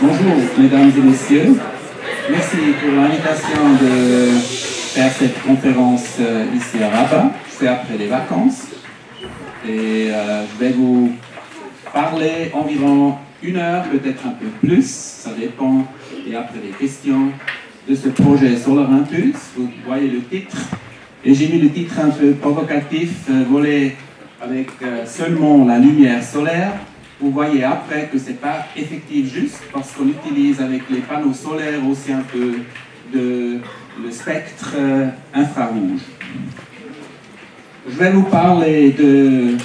Bonjour, mesdames et messieurs. Merci pour l'invitation de faire cette conférence ici à Rabat. C'est après les vacances. Et je vais vous parler environ 1 heure, peut-être un peu plus. Ça dépend. Et après les questions de ce projet Solar Impulse. Vous voyez le titre. Et j'ai mis le titre un peu provocatif, voler avec seulement la lumière solaire. Vous voyez après que ce n'est pas effectif juste parce qu'on utilise avec les panneaux solaires aussi un peu le spectre infrarouge. Je vais vous parler de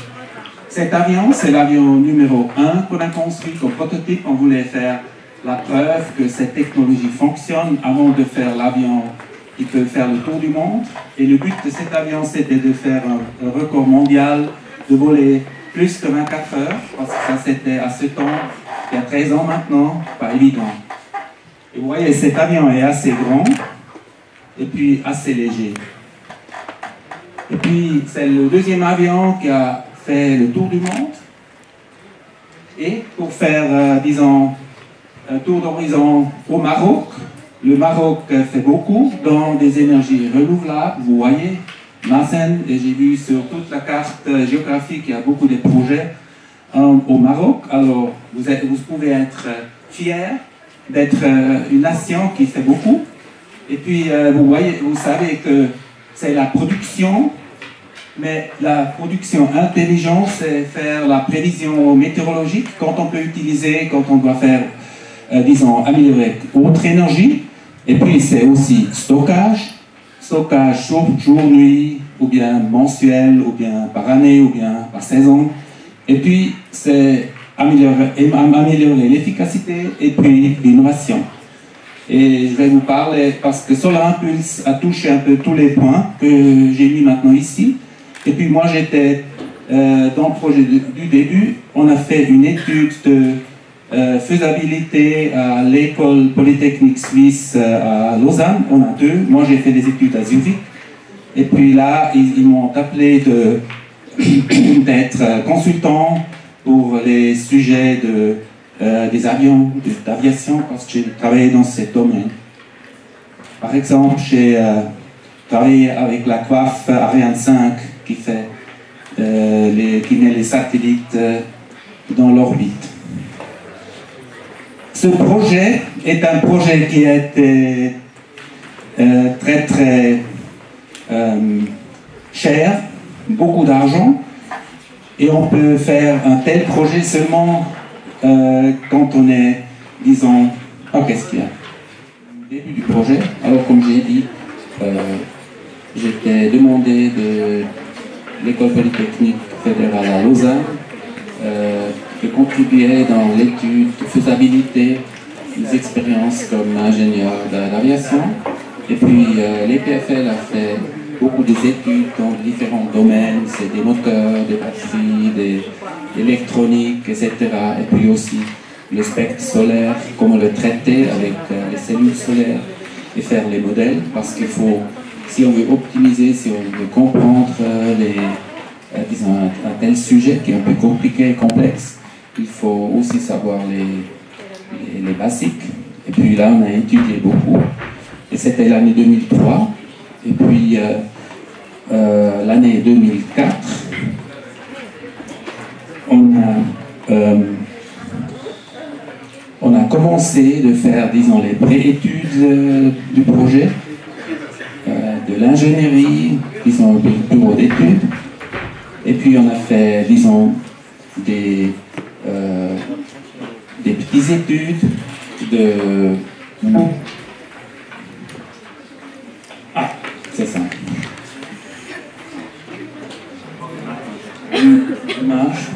cet avion, c'est l'avion numéro 1 qu'on a construit comme prototype. On voulait faire la preuve que cette technologie fonctionne avant de faire l'avion qui peut faire le tour du monde. Et le but de cet avion, c'était de faire un record mondial, de voler plus que 24 heures, parce que ça c'était à ce temps, il y a 13 ans maintenant, pas évident. Et vous voyez, cet avion est assez grand, et puis assez léger. Et puis, c'est le deuxième avion qui a fait le tour du monde. Et pour faire, disons, un tour d'horizon au Maroc, le Maroc fait beaucoup dans des énergies renouvelables, vous voyez, Massen, et j'ai vu sur toute la carte géographique qu'il y a beaucoup de projets au Maroc. Alors, vous pouvez être fiers d'être une nation qui fait beaucoup. Et puis, vous savez que c'est la production, mais la production intelligente, c'est faire la prévision météorologique quand on peut utiliser, quand on doit faire, disons, améliorer autre énergie. Et puis, c'est aussi stockage jour, nuit, ou bien mensuel, ou bien par année, ou bien par saison. Et puis, c'est améliorer l'efficacité et puis l'innovation. Et je vais vous parler, parce que Solar Impulse a touché un peu tous les points que j'ai mis maintenant ici. Et puis moi, j'étais dans le projet du début. On a fait une étude de faisabilité à l'école polytechnique suisse à Lausanne. On a 2. Moi, j'ai fait des études à Zurich. Et puis là, ils m'ont appelé d'être consultant pour les sujets des avions, d'aviation, parce que j'ai travaillé dans ce domaine. Par exemple, j'ai travaillé avec la COAF Ariane 5 qui met les satellites dans l'orbite. Ce projet est un projet qui a été très très cher, beaucoup d'argent, et on peut faire un tel projet seulement quand on est, disons, qu'est-ce qu'il y a au début du projet. Alors comme j'ai dit, j'étais demandé de l'école polytechnique fédérale à Lausanne de contribuer dans l'étude de faisabilité des expériences comme ingénieur d'aviation. Et puis l'EPFL a fait beaucoup d'études dans différents domaines, c'est des moteurs, des batteries, des électroniques, etc. Et puis aussi le spectre solaire, comment le traiter avec les cellules solaires et faire les modèles, parce qu'il faut, si on veut optimiser, si on veut comprendre disons, un tel sujet qui est un peu compliqué et complexe, il faut aussi savoir les basiques. Et puis là, on a étudié beaucoup. Et c'était l'année 2003. Et puis, l'année 2004, on a commencé de faire, disons, les pré-études du projet, de l'ingénierie, disons, du bureau d'études. Et puis, on a fait, disons, des petites études de... c'est ça. Marche.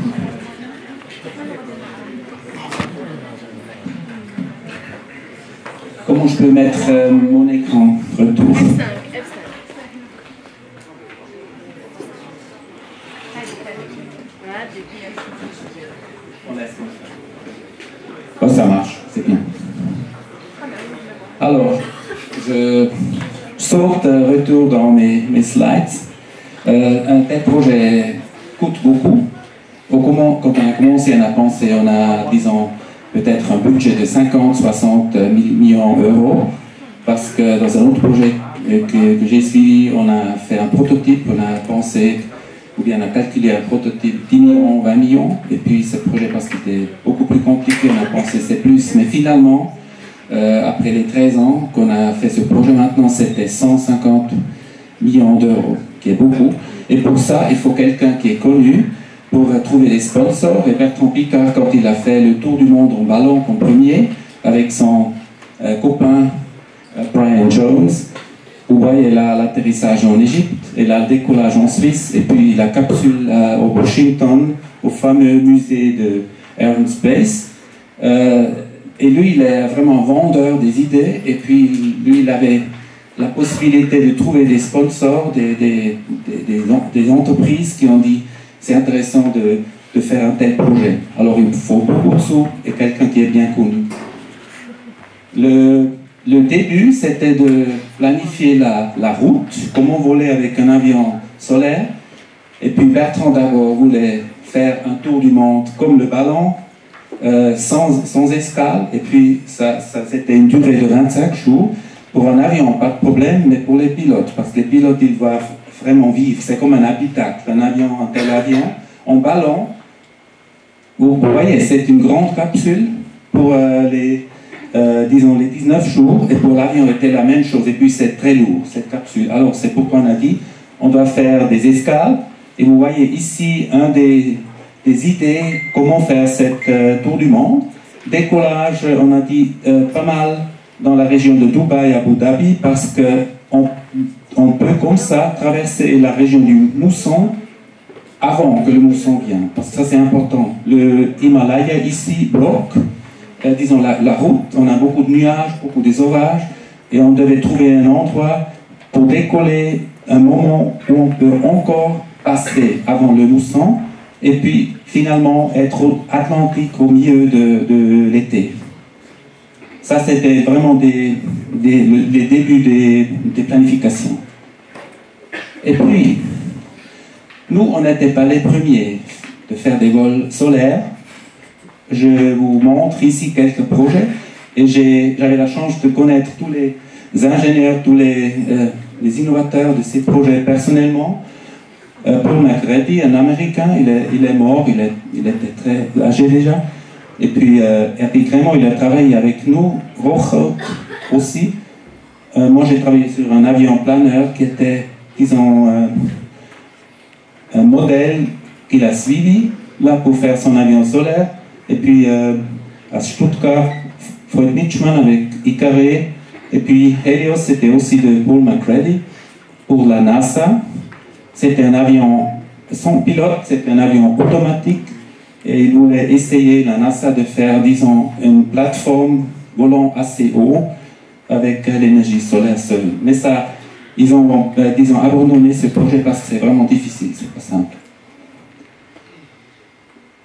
Comment je peux mettre mon écran retour? Oh, ça marche, c'est bien. Alors, je saute retour dans mes slides. Un tel projet coûte beaucoup. Quand on a commencé, on a pensé, on a, disons, peut-être un budget de 50-60 millions d'euros, parce que dans un autre projet que j'ai suivi, on a fait un prototype, on a pensé, ou bien on a calculé un prototype 10 millions, 20 millions, et puis ce projet, parce qu'il était beaucoup plus compliqué, on a pensé c'est plus, mais finalement, après les 13 ans qu'on a fait ce projet, maintenant c'était 150 millions d'euros, qui est beaucoup, et pour ça, il faut quelqu'un qui est connu, pour trouver des sponsors. Et Bertrand Piccard, quand il a fait le tour du monde en ballon en premier, avec son copain Brian Jones, vous voyez là l'atterrissage en Égypte, et là le décollage en Suisse, et puis la capsule au Washington, au fameux musée de Air and Space. Et lui, il est vraiment vendeur des idées, et puis lui, il avait la possibilité de trouver des sponsors, des entreprises qui ont dit c'est intéressant de faire un tel projet. Alors il faut beaucoup de sous et quelqu'un qui est bien connu. Le début, c'était de planifier la route, comment voler avec un avion solaire. Et puis Bertrand d'abord voulait faire un tour du monde comme le ballon, sans escale. Et puis ça c'était une durée de 25 jours. Pour un avion, pas de problème, mais pour les pilotes, parce que les pilotes, ils doivent vraiment vivre. C'est comme un habitacle, un tel avion, en ballon. Vous voyez, c'est une grande capsule pour disons, les 19 jours, et pour l'avion, c'était la même chose. Et puis, c'est très lourd, cette capsule. Alors, c'est pourquoi on a dit, on doit faire des escales. Et vous voyez ici, des idées, comment faire cette tour du monde. Décollage, on a dit pas mal dans la région de Dubaï, Abu Dhabi, parce qu'on peut comme ça traverser la région du mousson avant que le mousson vienne. Parce que ça c'est important. Le Himalaya ici bloque, disons la route, on a beaucoup de nuages, beaucoup des orages, et on devait trouver un endroit pour décoller un moment où on peut encore passer avant le mousson, et puis finalement être au Atlantique au milieu de l'été. Ça, c'était vraiment les débuts des planifications. Et puis, nous, on n'était pas les premiers de faire des vols solaires. Je vous montre ici quelques projets. Et j'avais la chance de connaître tous les ingénieurs, tous les innovateurs de ces projets personnellement. Paul McCready, un Américain, il est mort, il était très âgé déjà. Et puis, Eric Raymond, il a travaillé avec nous, Roche aussi. Moi, j'ai travaillé sur un avion planeur qui était, disons, un modèle qu'il a suivi, là, pour faire son avion solaire. Et puis, à Stuttgart, Freud Nitschmann avec Icaré. Et puis, Helios, c'était aussi de Paul McCready pour la NASA. C'était un avion sans pilote, c'était un avion automatique. Et il voulait essayer, la NASA, de faire, disons, une plateforme volant assez haut avec l'énergie solaire seule. Mais ça, ils ont, disons, abandonné ce projet parce que c'est vraiment difficile, c'est pas simple.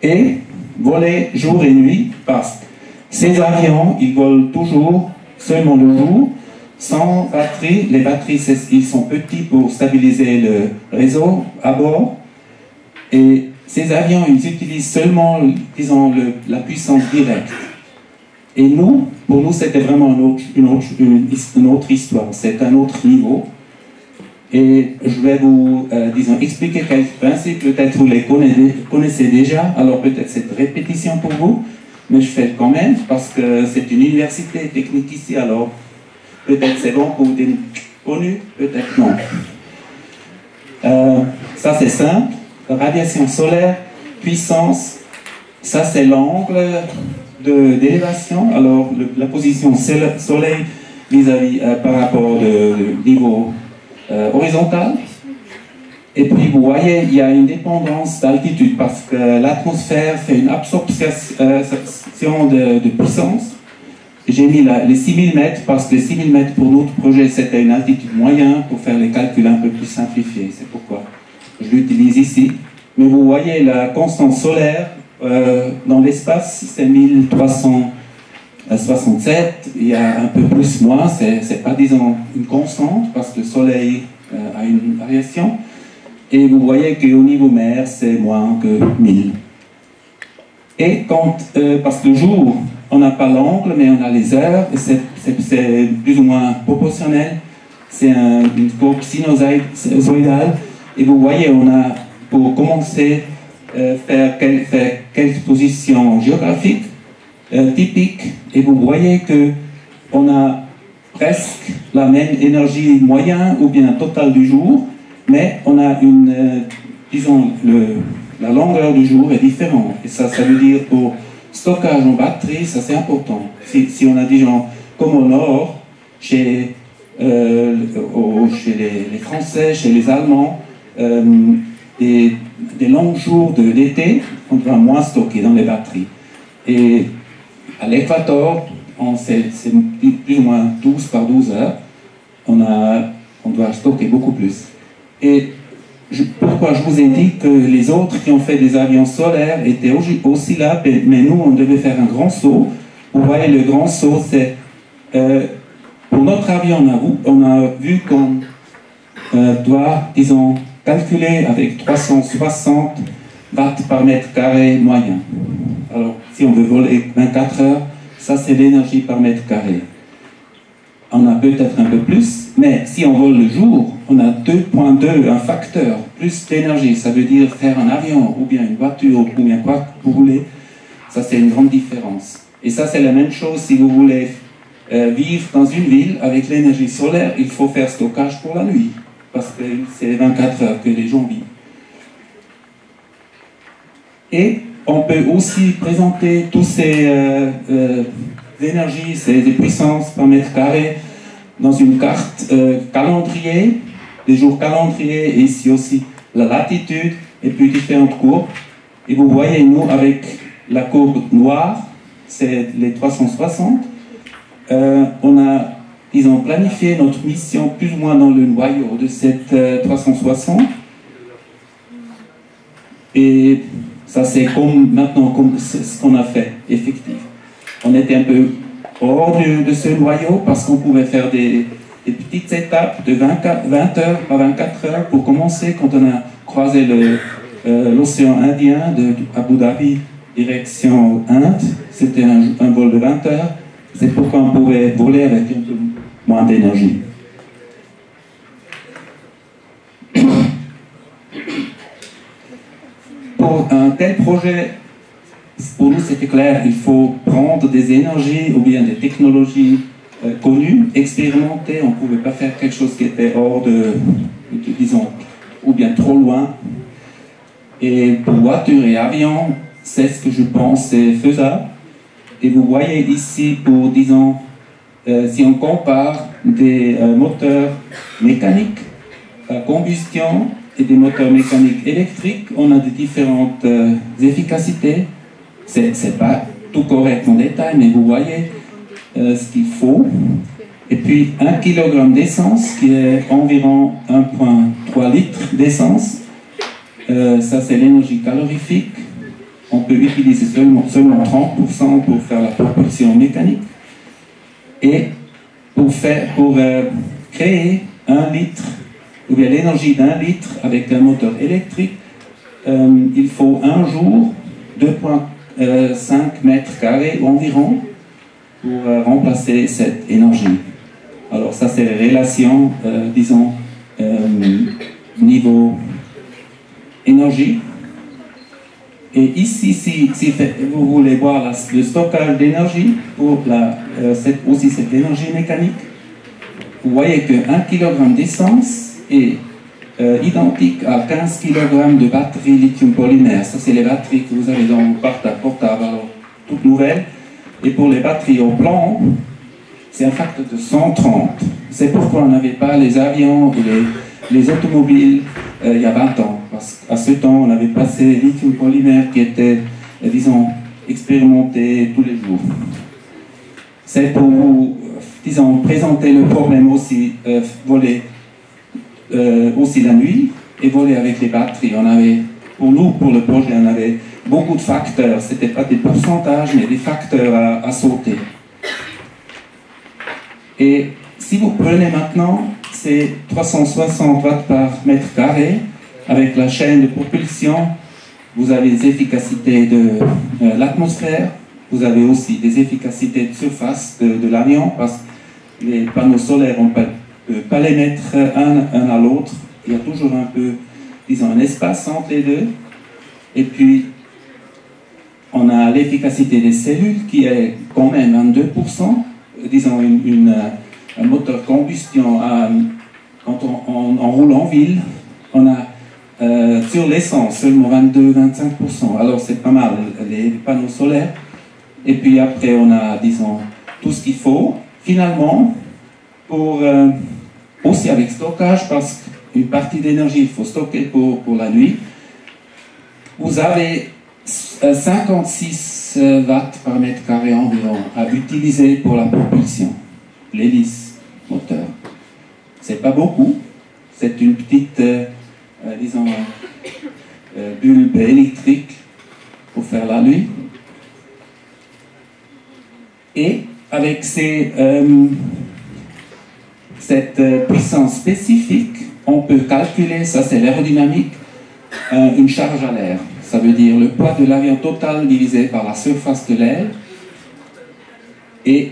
Et voler jour et nuit, parce que ces avions, ils volent toujours seulement le jour, sans batterie. Les batteries, ils sont petits pour stabiliser le réseau à bord. Et ces avions, ils utilisent seulement, disons, la puissance directe. Et nous, pour nous, c'était vraiment une autre histoire, c'est un autre niveau. Et je vais vous, disons, expliquer quelques principes, peut-être vous les connaissez déjà, alors peut-être c'est une répétition pour vous, mais je fais le quand même, parce que c'est une université technique ici, alors peut-être c'est bon pour vous des connus, peut-être non. Ça c'est simple. Radiation solaire, puissance, ça c'est l'angle d'élévation, alors la position soleil vis-à-vis par rapport au niveau horizontal. Et puis vous voyez, il y a une dépendance d'altitude parce que l'atmosphère fait une absorption de puissance. J'ai mis les 6000 mètres parce que les 6000 mètres pour notre projet c'était une altitude moyenne pour faire les calculs un peu plus simplifiés, c'est pourquoi je l'utilise ici. Mais vous voyez la constante solaire dans l'espace, c'est 1367, il y a un peu plus, moins, c'est pas disons une constante parce que le soleil a une variation. Et vous voyez qu'au niveau mer, c'est moins que 1000. Et quand, parce que le jour, on n'a pas l'angle, mais on a les heures, et c'est plus ou moins proportionnel. C'est une courbe sinusoïdale, et vous voyez, on a, pour commencer, faire quelques positions géographiques typiques, et vous voyez que on a presque la même énergie moyenne ou bien totale du jour, mais on a disons, la longueur du jour est différente. Et ça veut dire pour stockage en batterie, ça c'est important. Si on a des gens comme au nord, chez les Français, chez les Allemands, des longs jours d'été, on doit moins stocker dans les batteries. Et à l'équateur, c'est plus ou moins 12 par 12 heures, on doit stocker beaucoup plus. Et pourquoi je vous ai dit que les autres qui ont fait des avions solaires étaient aussi là, mais nous, on devait faire un grand saut. Vous voyez, le grand saut, c'est... pour notre avion, on a vu qu'on doit, disons, calculer avec 360 watts par mètre carré moyen. Alors, si on veut voler 24 heures, ça c'est l'énergie par mètre carré. On a peut-être un peu plus, mais si on vole le jour, on a 2,2, un facteur, plus d'énergie. Ça veut dire faire un avion, ou bien une voiture, ou bien quoi que vous voulez. Ça c'est une grande différence. Et ça c'est la même chose si vous voulez vivre dans une ville avec l'énergie solaire, il faut faire stockage pour la nuit, parce que c'est 24 heures que les gens vivent. Et on peut aussi présenter toutes ces énergies, ces puissances par mètre carré dans une carte calendrier, des jours calendrier, et ici aussi la latitude, et puis différentes courbes. Et vous voyez, nous, avec la courbe noire, c'est les 360, on a, disons, planifié notre mission plus ou moins dans le noyau de cette 360. Et ça, c'est maintenant ce qu'on a fait, effectivement. On était un peu hors de ce noyau parce qu'on pouvait faire des petites étapes de 20 heures à 24 heures pour commencer. Quand on a croisé l'océan Indien de Abu Dhabi direction Inde, c'était un vol de 20 heures. C'est pourquoi on pouvait voler avec un peu moins d'énergie. Pour un tel projet, pour nous c'était clair, il faut prendre des énergies ou bien des technologies connues, expérimentées. On ne pouvait pas faire quelque chose qui était hors disons, ou bien trop loin. Et pour voiture et avion, c'est ce que je pense est faisable. Et vous voyez ici, pour, disons, si on compare des moteurs mécaniques à combustion et des moteurs mécaniques électriques, on a de différentes efficacités. C'est pas tout correct en détail, mais vous voyez ce qu'il faut. Et puis 1 kg d'essence, qui est environ 1,3 litres d'essence. Ça, c'est l'énergie calorifique. On peut utiliser seulement 30% pour faire la propulsion mécanique. Et pour créer 1 litre, ou bien l'énergie d'1 litre avec un moteur électrique, il faut un jour 2,5 mètres carrés environ pour remplacer cette énergie. Alors ça, c'est les relations, disons, niveau énergie. Et ici, si vous voulez voir le stockage d'énergie pour aussi cette énergie mécanique, vous voyez que 1 kg d'essence est identique à 15 kg de batterie lithium polymère. Ça, c'est les batteries que vous avez dans vos portables, alors toutes nouvelles. Et pour les batteries au plomb, c'est un facteur de 130. C'est pourquoi on n'avait pas les avions et les automobiles il y a 20 ans. Parce qu'à ce temps, on avait passé les lithium polymères qui étaient, disons, expérimentés tous les jours. C'est pour vous, disons, présenter le problème aussi, voler aussi la nuit et voler avec les batteries. On avait, pour nous, pour le projet, on avait beaucoup de facteurs. Ce n'était pas des pourcentages, mais des facteurs à sauter. Et si vous prenez maintenant, c'est 360 watts par mètre carré. Avec la chaîne de propulsion, vous avez les efficacités de l'atmosphère, vous avez aussi des efficacités de surface de l'avion, parce que les panneaux solaires, on ne peut pas les mettre un à l'autre. Il y a toujours un peu, disons, un espace entre les deux. Et puis, on a l'efficacité des cellules qui est quand même 22%. Disons, un moteur combustion, quand on roule en ville, on a sur l'essence seulement 22-25%. Alors c'est pas mal, les panneaux solaires. Et puis après, on a, disons, tout ce qu'il faut. Finalement, pour, aussi avec stockage, parce qu'une partie d'énergie, il faut stocker pour la nuit, vous avez 56 watts par mètre carré environ à utiliser pour la propulsion, l'hélice moteur. C'est pas beaucoup, c'est une petite, disons, bulbe électrique pour faire la nuit. Et avec cette puissance spécifique, on peut calculer, ça c'est l'aérodynamique, une charge à l'air. Ça veut dire le poids de l'avion total divisé par la surface de l'aile. Et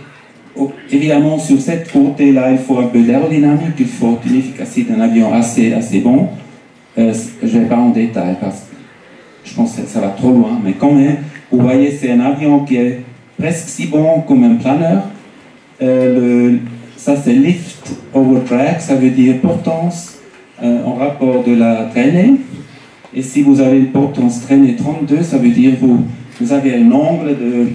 évidemment, sur cette côté-là, il faut un peu d'aérodynamique, il faut une efficacité d'un avion assez bon. Je ne vais pas en détail parce que je pense que ça va trop loin, mais quand même, vous voyez, c'est un avion qui est presque si bon comme un planeur. Ça, c'est lift over drag, ça veut dire portance en rapport de la traînée. Et si vous avez une portance traînée 32, ça veut dire que vous avez un angle de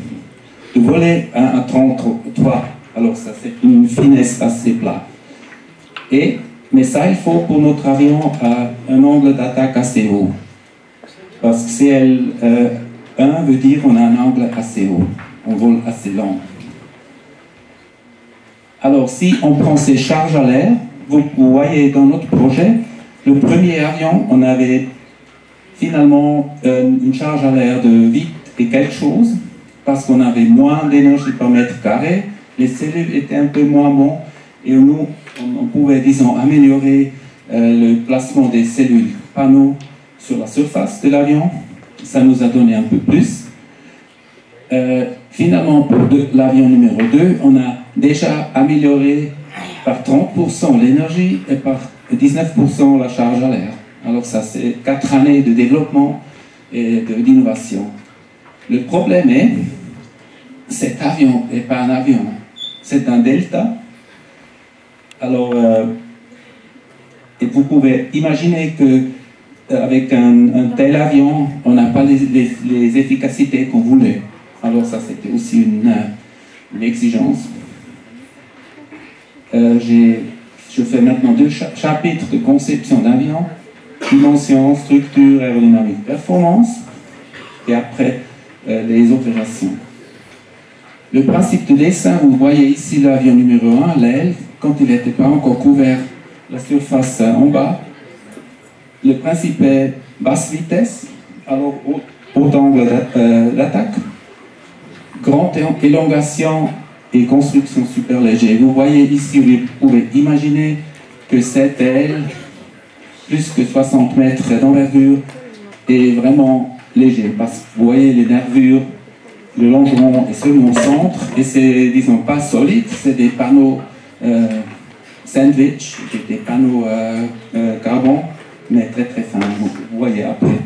voler à 33. Alors ça, c'est une finesse assez plat. Mais ça, il faut pour notre avion un angle d'attaque assez haut. Parce que CL1 veut dire qu'on a un angle assez haut. On vole assez lent. Alors, si on prend ces charges à l'air, vous voyez dans notre projet, le premier avion, on avait finalement une charge à l'air de 8 et quelque chose, parce qu'on avait moins d'énergie par mètre carré, les cellules étaient un peu moins bonnes, et nous, on pouvait, disons, améliorer le placement des cellules panneaux sur la surface de l'avion. Ça nous a donné un peu plus. Finalement, pour l'avion numéro 2, on a déjà amélioré par 30% l'énergie et par 19% la charge à l'air. Alors ça, c'est 4 années de développement et d'innovation. Le problème est, cet avion n'est pas un avion, c'est un Delta. Alors, et vous pouvez imaginer qu'avec un tel avion, on n'a pas les efficacités qu'on voulait. Alors ça, c'était aussi une exigence. Je fais maintenant 2 chapitres de conception d'avion. Dimension, structure, aérodynamique, performance, et après les opérations. Le principe de dessin, vous voyez ici l'avion numéro 1, l'aile, quand il n'était pas encore couvert, la surface en bas. Le principe est basse vitesse, alors haut angle d'attaque, grande élongation et construction super léger. Vous voyez ici, vous pouvez imaginer que cette aile, plus que 60 mètres d'envergure, est vraiment léger, parce que vous voyez les nervures, le longeron est seulement au centre, et c'est, disons, pas solide, c'est des panneaux sandwich, des panneaux carbone, mais très très fins, vous voyez après.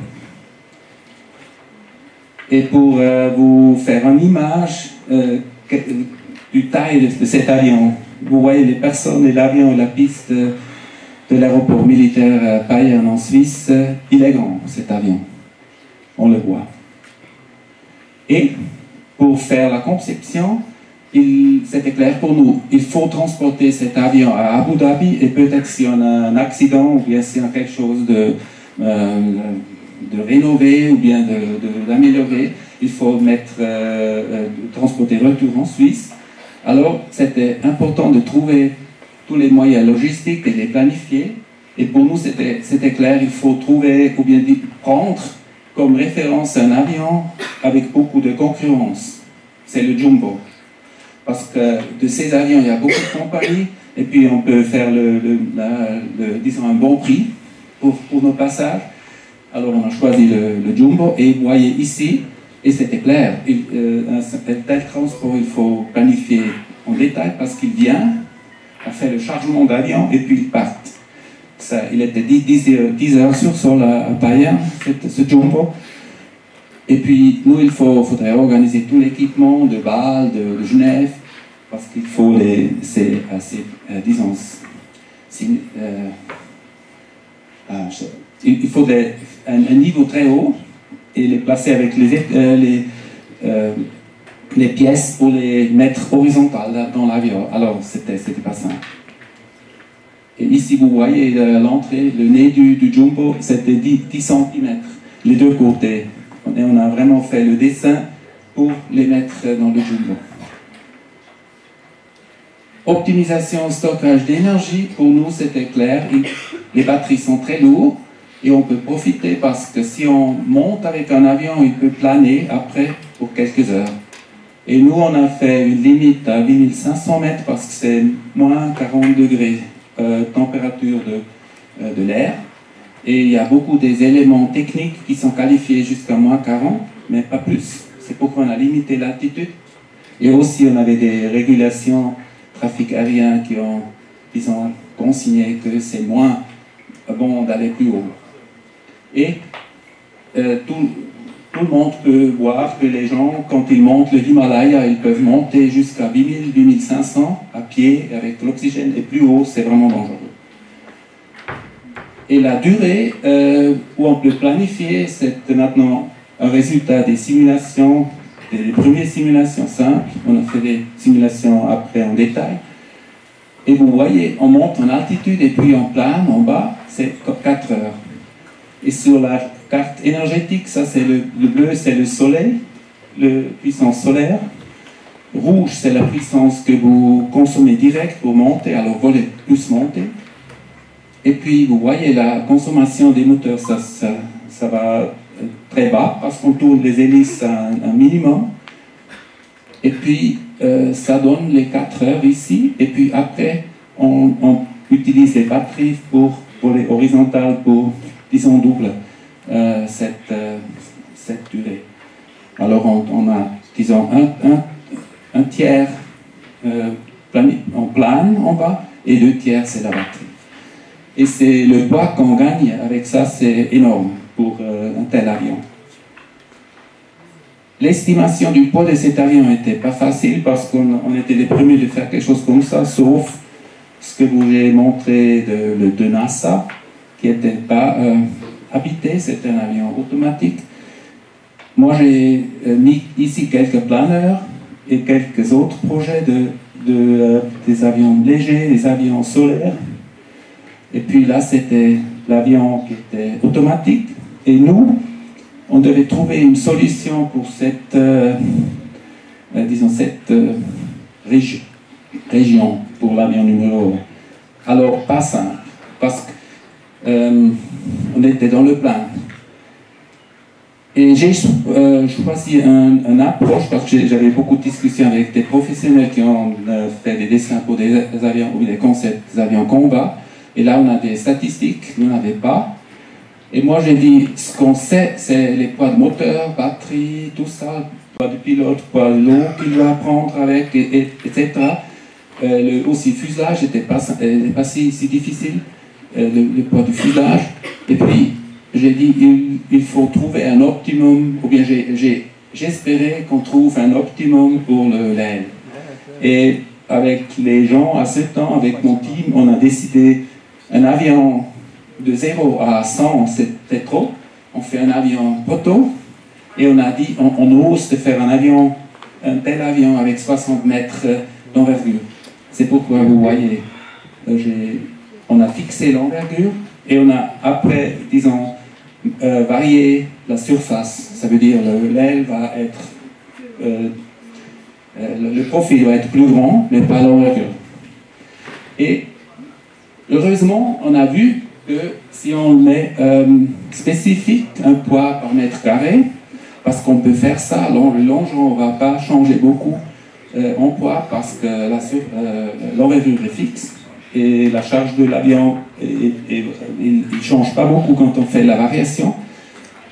Et pour vous faire une image du taille de cet avion, vous voyez les personnes et l'avion et la piste de l'aéroport militaire Payerne en Suisse, il est grand cet avion, on le voit. Et pour faire la conception, c'était clair pour nous, il faut transporter cet avion à Abu Dhabi, et peut-être si on a un accident ou bien si on a quelque chose de rénover ou bien d'améliorer, il faut transporter retour en Suisse. Alors c'était important de trouver tous les moyens logistiques et les planifier. Et pour nous, c'était clair, il faut trouver ou bien prendre comme référence un avion avec beaucoup de concurrence. C'est le Jumbo. Parce que de ces avions, il y a beaucoup de compagnies, et puis on peut faire disons un bon prix pour nos passages. Alors on a choisi le Jumbo, et vous voyez ici, Et c'était clair, un tel transport, il faut planifier en détail parce qu'il vient, on fait le chargement d'avion et puis il part. Ça, il était 10 heures sur sol à Payerne, ce jumbo. Et puis, nous, faudrait organiser tout l'équipement de Bâle, de Genève, parce qu'il faut c'est assez, disons, il faudrait un niveau très haut et les placer avec les pièces pour les mettre horizontales dans l'avion. Alors, c'était pas simple. Et ici, vous voyez l'entrée, le nez du jumbo, c'était 10 cm, les deux côtés. Et on a vraiment fait le dessin pour les mettre dans le jumbo. Optimisation, stockage d'énergie, pour nous, c'était clair. Les batteries sont très lourdes et on peut profiter parce que si on monte avec un avion, il peut planer après pour quelques heures. Et nous, on a fait une limite à 8500 mètres parce que c'est moins 40 degrés température de l'air. Et il y a beaucoup des éléments techniques qui sont qualifiés jusqu'à moins 40, mais pas plus. C'est pourquoi on a limité l'altitude. Et aussi, on avait des régulations trafic aérien qui ont consigné que c'est moins bon d'aller plus haut. Et tout le monde peut voir que les gens, quand ils montent le Himalaya, ils peuvent monter jusqu'à 8000, 2500 à pied avec l'oxygène, et plus haut, c'est vraiment dangereux. Et la durée où on peut planifier, c'est maintenant un résultat des simulations, des premières simulations simples. On a fait des simulations après en détail. Et vous voyez, on monte en altitude et puis on plane en bas, c'est 4 heures. Et sur la carte énergétique, ça c'est le bleu, c'est le soleil, la puissance solaire. Rouge, c'est la puissance que vous consommez direct pour monter, alors voler plus monter. Et puis, vous voyez, la consommation des moteurs, ça va très bas parce qu'on tourne les hélices à un minimum. Et puis, ça donne les 4 heures ici. Et puis après, on utilise les batteries pour les horizontales pour, disons, double cette durée. Alors, on a, disons, un tiers en plane en bas et 2 tiers, c'est la batterie. Et c'est le poids qu'on gagne avec ça, c'est énorme pour un tel avion. L'estimation du poids de cet avion n'était pas facile parce qu'on était les premiers de faire quelque chose comme ça, sauf ce que vous avez montré de NASA, qui n'était pas habité, c'était un avion automatique. Moi, j'ai mis ici quelques planeurs et quelques autres projets des avions légers, des avions solaires. Et puis là, c'était l'avion qui était automatique. Et nous, on devait trouver une solution pour cette, disons, cette région pour l'avion numéro 1. Alors, pas simple, parce qu'on était dans le plan. Et j'ai choisi une approche, parce que j'avais beaucoup de discussions avec des professionnels qui ont fait des dessins pour des avions, ou des concepts des avions combat. Et là, on a des statistiques, nous n'avons pas. Et moi, j'ai dit, ce qu'on sait, c'est les poids de moteur, batterie, tout ça, poids de pilote, poids de l'eau qu'il doit prendre avec, etc. Aussi, fuselage n'était pas si difficile, le poids du fuselage. Et puis, j'ai dit, il faut trouver un optimum, ou bien j'espérais qu'on trouve un optimum pour l'aile. Et avec les gens à ce temps, avec mon team, on a décidé un avion de 0 à 100, c'était trop. On fait un avion proto et on a dit, on ose de faire un tel avion avec 60 mètres d'envergure. C'est pourquoi vous voyez, on a fixé l'envergure et on a après, disons, varié la surface. Ça veut dire l'aile va être, le profil va être plus grand, mais pas l'envergure. Et heureusement, on a vu que si on met spécifique un poids par mètre carré, parce qu'on peut faire ça, le longeon ne va pas changer beaucoup en poids parce que l'envergure est fixe et la charge de l'avion ne change pas beaucoup quand on fait la variation.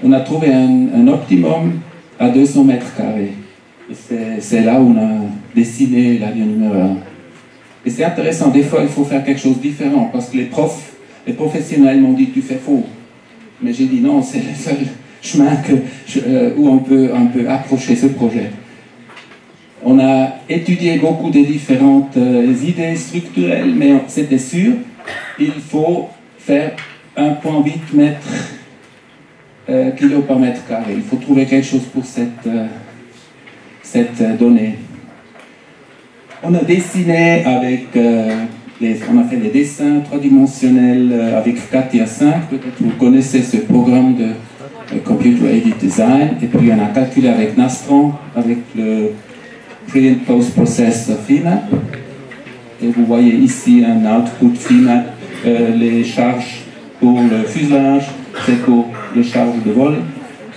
On a trouvé un optimum à 200 mètres carrés. C'est là où on a dessiné l'avion numéro 1. Et c'est intéressant, des fois il faut faire quelque chose de différent, parce que les professionnels m'ont dit tu fais faux. Mais j'ai dit non, c'est le seul chemin où on peut approcher ce projet. On a étudié beaucoup de différentes idées structurelles, mais c'était sûr, il faut faire 1,8 mètres kilo par mètre carré. Il faut trouver quelque chose pour cette donnée. On a dessiné avec, on a fait des dessins tridimensionnels avec CATIA 5, peut-être vous connaissez ce programme de Computer Aided Design, et puis on a calculé avec Nastran, avec le Pre- and Post-Process FIMAP, et vous voyez ici un output FIMAP, les charges pour le fuselage, c'est pour les charges de vol,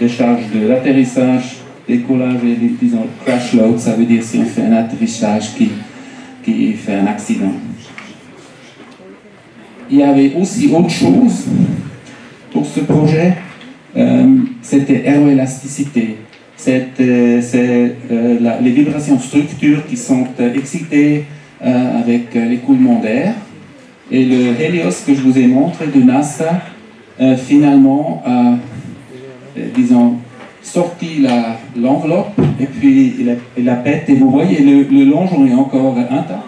les charges de l'atterrissage, décollage et disons crash load, ça veut dire si on fait un atterrissage qui fait un accident. Il y avait aussi autre chose pour ce projet, c'était aéroélasticité. C'est les vibrations structures qui sont excitées avec l'écoulement d'air. Et le Helios que je vous ai montré de NASA, finalement, disons, sorti l'enveloppe et puis il la pète et vous voyez le longeon est encore intact,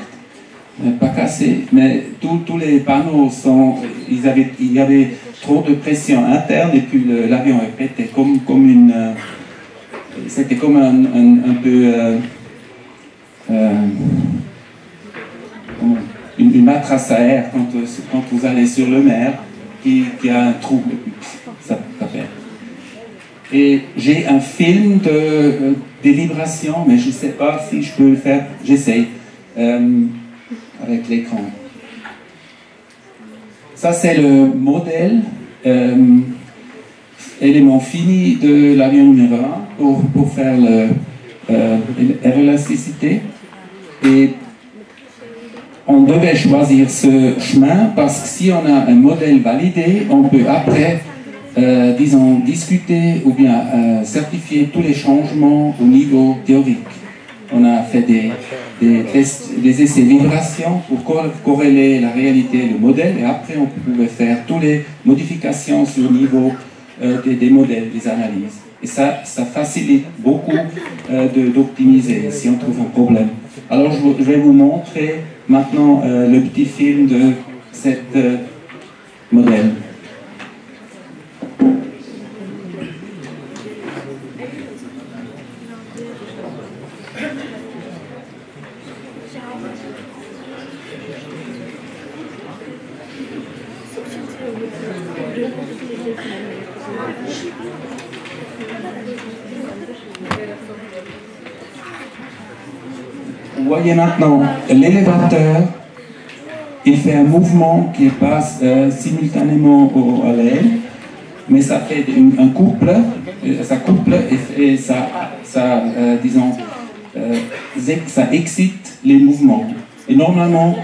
pas cassé, mais tous les panneaux il y avait trop de pression interne et puis l'avion est pété comme une c'était comme un peu une matrace à air quand vous allez sur le mer qui a un trou et puis ça perd. Et j'ai un film des vibrations, mais je ne sais pas si je peux le faire. J'essaye avec l'écran. Ça, c'est le modèle, élément fini de l'avion numéro 1 pour faire l'aéroélasticité. Et on devait choisir ce chemin parce que si on a un modèle validé, on peut après disons, discuter ou bien certifier tous les changements au niveau théorique. On a fait des tests, des essais vibration pour corréler la réalité et le modèle, et après on pouvait faire toutes les modifications sur le niveau des modèles, des analyses. Et ça facilite beaucoup d'optimiser si on trouve un problème. Alors je vais vous montrer maintenant le petit film de cette modèle. Vous voyez maintenant l'élévateur, il fait un mouvement qui passe simultanément à l'aile, mais ça fait un couple, ça couple et disons, ça excite les mouvements. Et normalement,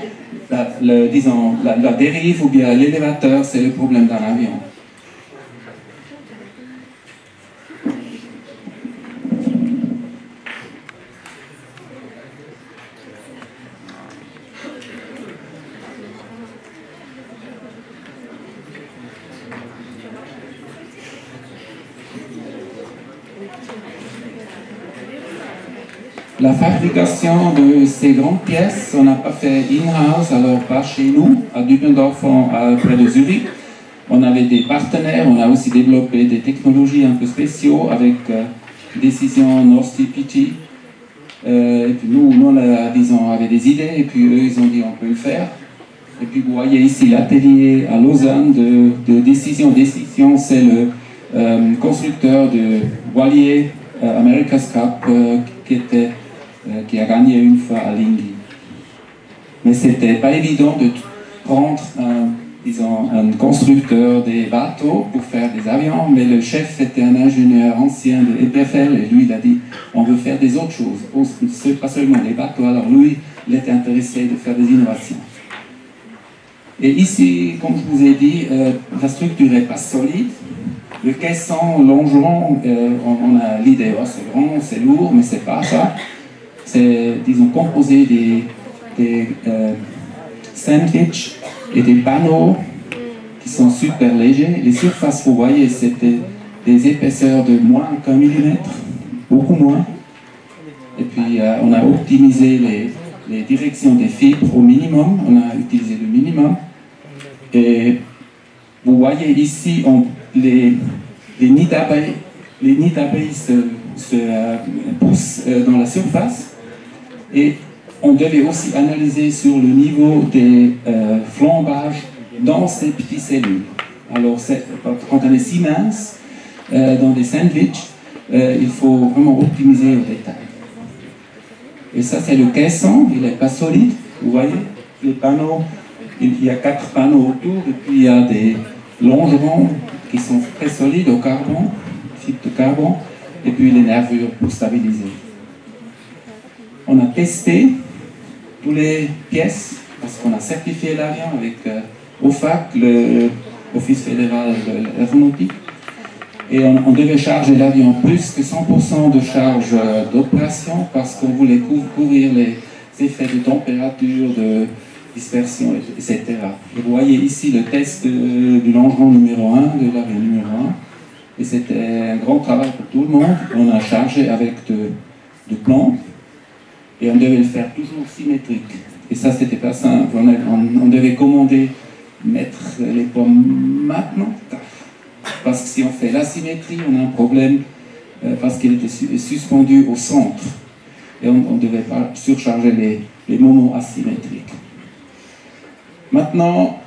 disons, la dérive ou bien l'élévateur, c'est le problème d'un avion. La fabrication de ces grandes pièces, on n'a pas fait in-house, alors pas chez nous, à Dübendorf, près de Zurich. On avait des partenaires, on a aussi développé des technologies un peu spéciaux avec décision North CPT. Et puis nous on avait des idées, et puis eux, ils ont dit on peut le faire. Et puis vous voyez ici l'atelier à Lausanne de Décision. Décision, c'est le constructeur de voilier America's Cup qui a gagné une fois à Lingui. Mais c'était pas évident de prendre un constructeur des bateaux pour faire des avions, mais le chef était un ingénieur ancien de EPFL et lui il a dit on veut faire des autres choses, pas seulement les bateaux. Alors lui il était intéressé de faire des innovations. Et ici, comme je vous ai dit, la structure n'est pas solide, le caisson longeron, on a l'idée, oh, c'est grand, c'est lourd, mais c'est pas ça. C'est, disons, composé des sandwichs et des panneaux qui sont super légers. Les surfaces, vous voyez, c'était des épaisseurs de moins qu'1 millimètre, beaucoup moins. Et puis, on a optimisé les directions des fibres au minimum, on a utilisé le minimum. Et vous voyez ici, les nids d'abeilles se poussent dans la surface. Et on devait aussi analyser sur le niveau des flambages dans ces petites cellules. Alors, quand on est si mince dans des sandwichs, il faut vraiment optimiser au détail. Et ça, c'est le caisson, il n'est pas solide. Vous voyez, les panneaux, il y a 4 panneaux autour, et puis il y a des longerons qui sont très solides au carbone, fibre de carbone, et puis les nervures pour stabiliser. On a testé toutes les pièces, parce qu'on a certifié l'avion avec OFAC, l'Office fédéral de l'aéronautique, et on devait charger l'avion plus que 100% de charge d'opération, parce qu'on voulait couvrir les effets de température, de dispersion, etc. Et vous voyez ici le test du longeron numéro 1, de l'avion numéro 1, et c'était un grand travail pour tout le monde. On a chargé avec de plomb, et on devait le faire toujours symétrique. Et ça, c'était pas simple. On devait commander, mettre les pommes maintenant, parce que si on fait l'asymétrie, on a un problème, parce qu'il était suspendu au centre. Et on ne devait pas surcharger les moments asymétriques. Maintenant,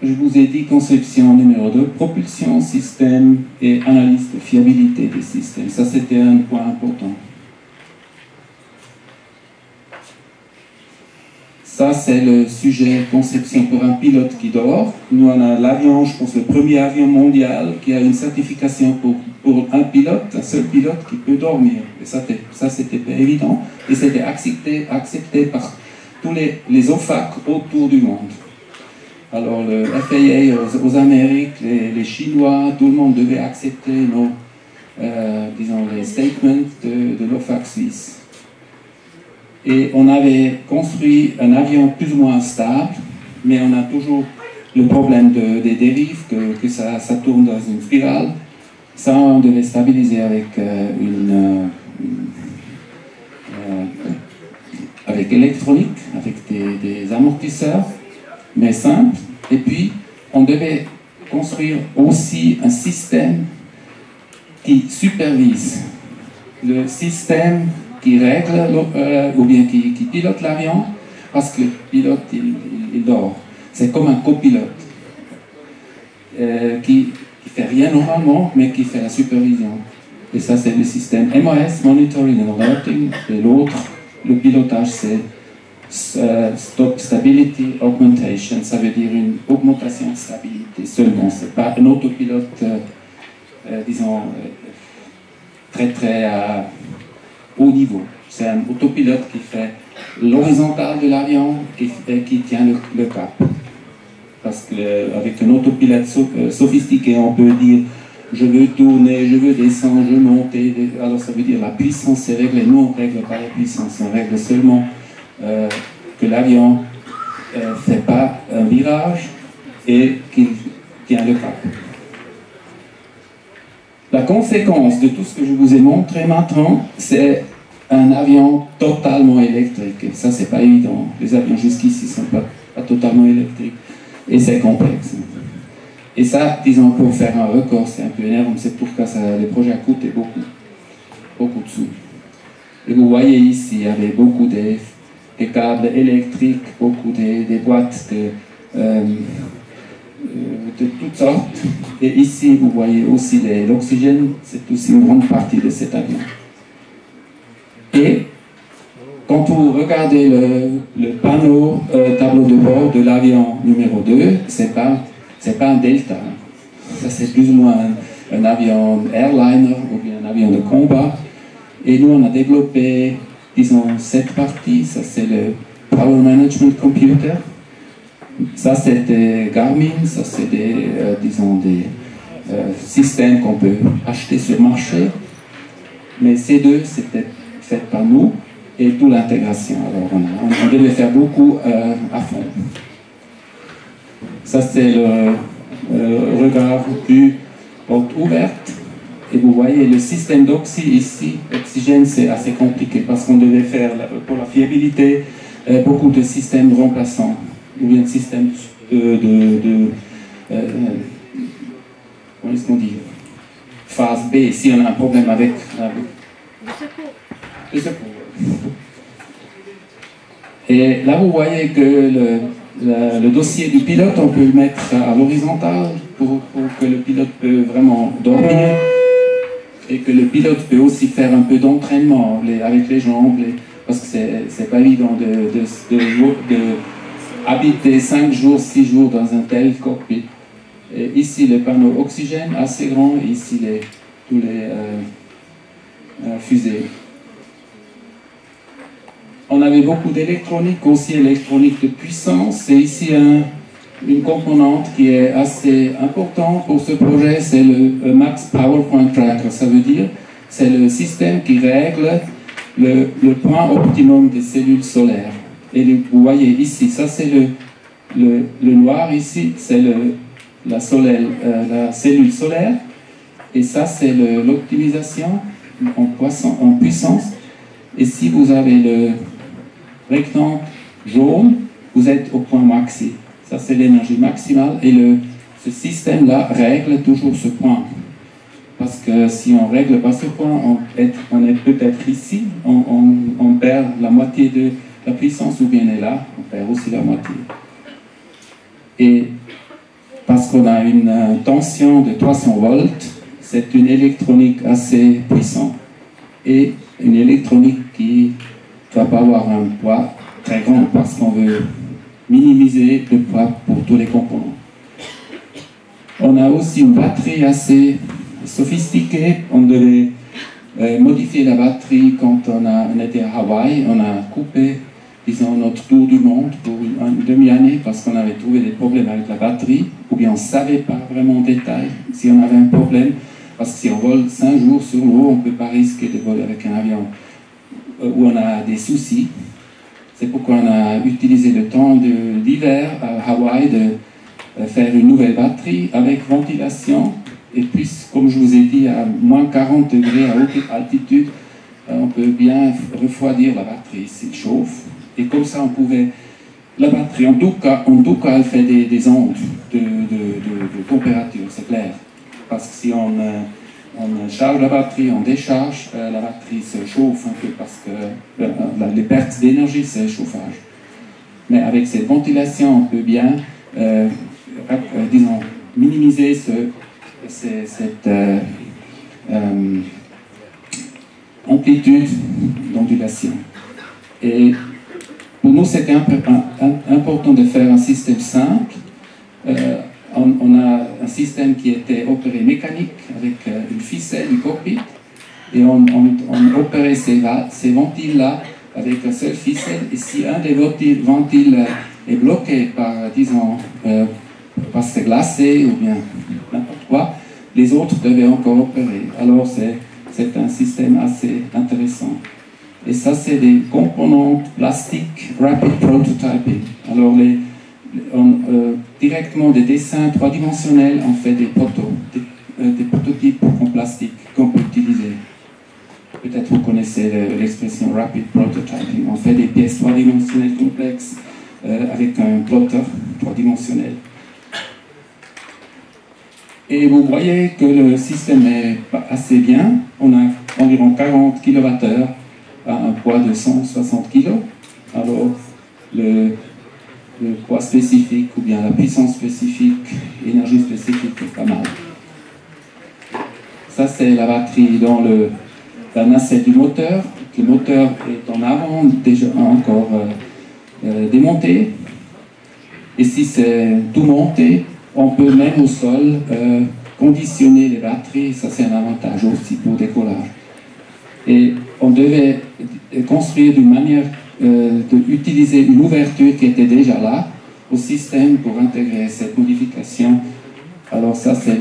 je vous ai dit conception numéro 2, propulsion, système et analyse de fiabilité des systèmes. Ça, c'était un point important. Ça, c'est le sujet conception pour un pilote qui dort. Nous, on a l'avion, je pense, le premier avion mondial qui a une certification pour un pilote, un seul pilote qui peut dormir. Et ça, c'était pas évident. Et c'était accepté par tous les OFAC autour du monde. Alors, le FAA aux Amériques, les Chinois, tout le monde devait accepter disons, les statements de l'OFAC suisse. Et on avait construit un avion plus ou moins stable, mais on a toujours le problème des dérives, que ça tourne dans une spirale. Ça, on devait stabiliser avec avec électronique, avec des amortisseurs, mais simples. Et puis, on devait construire aussi un système qui supervise le système qui règle ou bien qui pilote l'avion, parce que le pilote, il dort. C'est comme un copilote qui fait rien normalement, mais qui fait la supervision. Et ça, c'est le système MOS, Monitoring and Alerting, et l'autre, le pilotage, c'est Stop Stability Augmentation, ça veut dire une augmentation de stabilité seulement. Ce n'est pas un autopilote, disons, très très haut niveau. C'est un autopilote qui fait l'horizontale de l'avion et qui tient le cap. Parce qu'avec un autopilote sophistiqué, on peut dire je veux tourner, je veux descendre, je veux monter. Alors ça veut dire la puissance est réglée. Nous, on ne règle pas la puissance, on règle seulement que l'avion ne fait pas un virage et qu'il tient le cap. La conséquence de tout ce que je vous ai montré maintenant, c'est un avion totalement électrique. Et ça, c'est pas évident. Les avions jusqu'ici ne sont pas totalement électriques. Et c'est complexe. Et ça, disons, pour faire un record, c'est un peu énervant. C'est pourquoi les projets coûtent beaucoup de sous. Et vous voyez ici, il y avait beaucoup des câbles électriques, beaucoup des boîtes de toutes sortes. Et ici, vous voyez aussi l'oxygène, c'est aussi une grande partie de cet avion. Et quand vous regardez le panneau tableau de bord de l'avion numéro 2, c'est pas un Delta. Ça, c'est plus ou moins un avion airliner ou bien un avion de combat. Et nous, on a développé, disons, cette partie. Ça, c'est le Power Management Computer. Ça, c'est des Garmin. Ça, c'est disons, systèmes qu'on peut acheter sur le marché, mais ces deux, c'était fait par nous, et toute l'intégration. Alors on devait faire beaucoup à fond. Ça c'est le regard vue porte ouverte. Et vous voyez le système d'oxygène, c'est assez compliqué parce qu'on devait faire, pour la fiabilité, beaucoup de systèmes remplaçants, ou bien de systèmes comment est-ce qu'on dit, phase B, si on a un problème avec le secours. Et là, vous voyez que le dossier du pilote, on peut le mettre à l'horizontale pour que le pilote peut vraiment dormir et que le pilote peut aussi faire un peu d'entraînement avec les jambes, parce que c'est pas évident de habiter 5 jours, 6 jours dans un tel cockpit. Et ici, le panneau oxygène assez grand, et ici, tous les fusées. On avait beaucoup d'électronique, aussi électronique de puissance. C'est ici une composante qui est assez importante pour ce projet, c'est le Max Power Point Tracker. Ça veut dire, c'est le système qui règle le point optimum des cellules solaires. Et vous voyez ici, ça c'est le noir ici, c'est la cellule solaire. Et ça c'est l'optimisation en puissance. Et si vous avez le rectangle jaune, vous êtes au point maxi. Ça, c'est l'énergie maximale. Et ce système-là règle toujours ce point. Parce que si on ne règle pas ce point, on est peut-être ici, on perd la moitié de la puissance, ou bien on est là, on perd aussi la moitié. Et parce qu'on a une tension de 300 volts, c'est une électronique assez puissante. Et une électronique qui ne va pas avoir un poids très grand parce qu'on veut minimiser le poids pour tous les composants. On a aussi une batterie assez sophistiquée. On devait modifier la batterie quand on était à Hawaï. On a coupé, disons, notre tour du monde pour une demi-année parce qu'on avait trouvé des problèmes avec la batterie, ou bien on ne savait pas vraiment en détail si on avait un problème. Parce que si on vole 5 jours sur l'eau, on ne peut pas risquer de voler avec un avion où on a des soucis. C'est pourquoi on a utilisé le temps de l'hiver à Hawaï de faire une nouvelle batterie avec ventilation. Et puis, comme je vous ai dit, à moins 40 degrés à haute altitude, on peut bien refroidir la batterie s'il chauffe. Et comme ça, on pouvait... La batterie, en tout cas elle fait des ondes de température, c'est clair. Parce que si on charge la batterie, on décharge, la batterie se chauffe un peu parce que les pertes d'énergie, c'est le chauffage. Mais avec cette ventilation, on peut bien, disons, minimiser cette amplitude d'ondulation. Et pour nous, c'était important de faire un système simple. On a un système qui était opéré mécanique avec une ficelle du cockpit et on opérait ces ventiles-là avec un seul ficelle. Et si un des ventiles est bloqué par, disons, parce que c'est glacé ou bien n'importe quoi, les autres devaient encore opérer. Alors c'est un système assez intéressant. Et ça, c'est des composantes plastiques Rapid Prototyping. Alors directement des dessins 3-dimensionnels, on fait des prototypes en plastique qu'on peut utiliser. Peut-être vous connaissez l'expression Rapid Prototyping. On fait des pièces 3-dimensionnelles complexes avec un plotter 3-dimensionnel. Et vous voyez que le système est assez bien. On a environ 40 kWh à un poids de 160 kg. Alors, le poids spécifique ou bien la puissance spécifique, l'énergie spécifique est pas mal. Ça, c'est la batterie dans la nacelle du moteur. Le moteur est en avant, déjà encore démonté. Et si c'est tout monté, on peut même au sol conditionner les batteries. Ça, c'est un avantage aussi pour décollage. Et on devait construire d'une manière d'utiliser une ouverture qui était déjà là au système pour intégrer cette modification Alors ça, c'est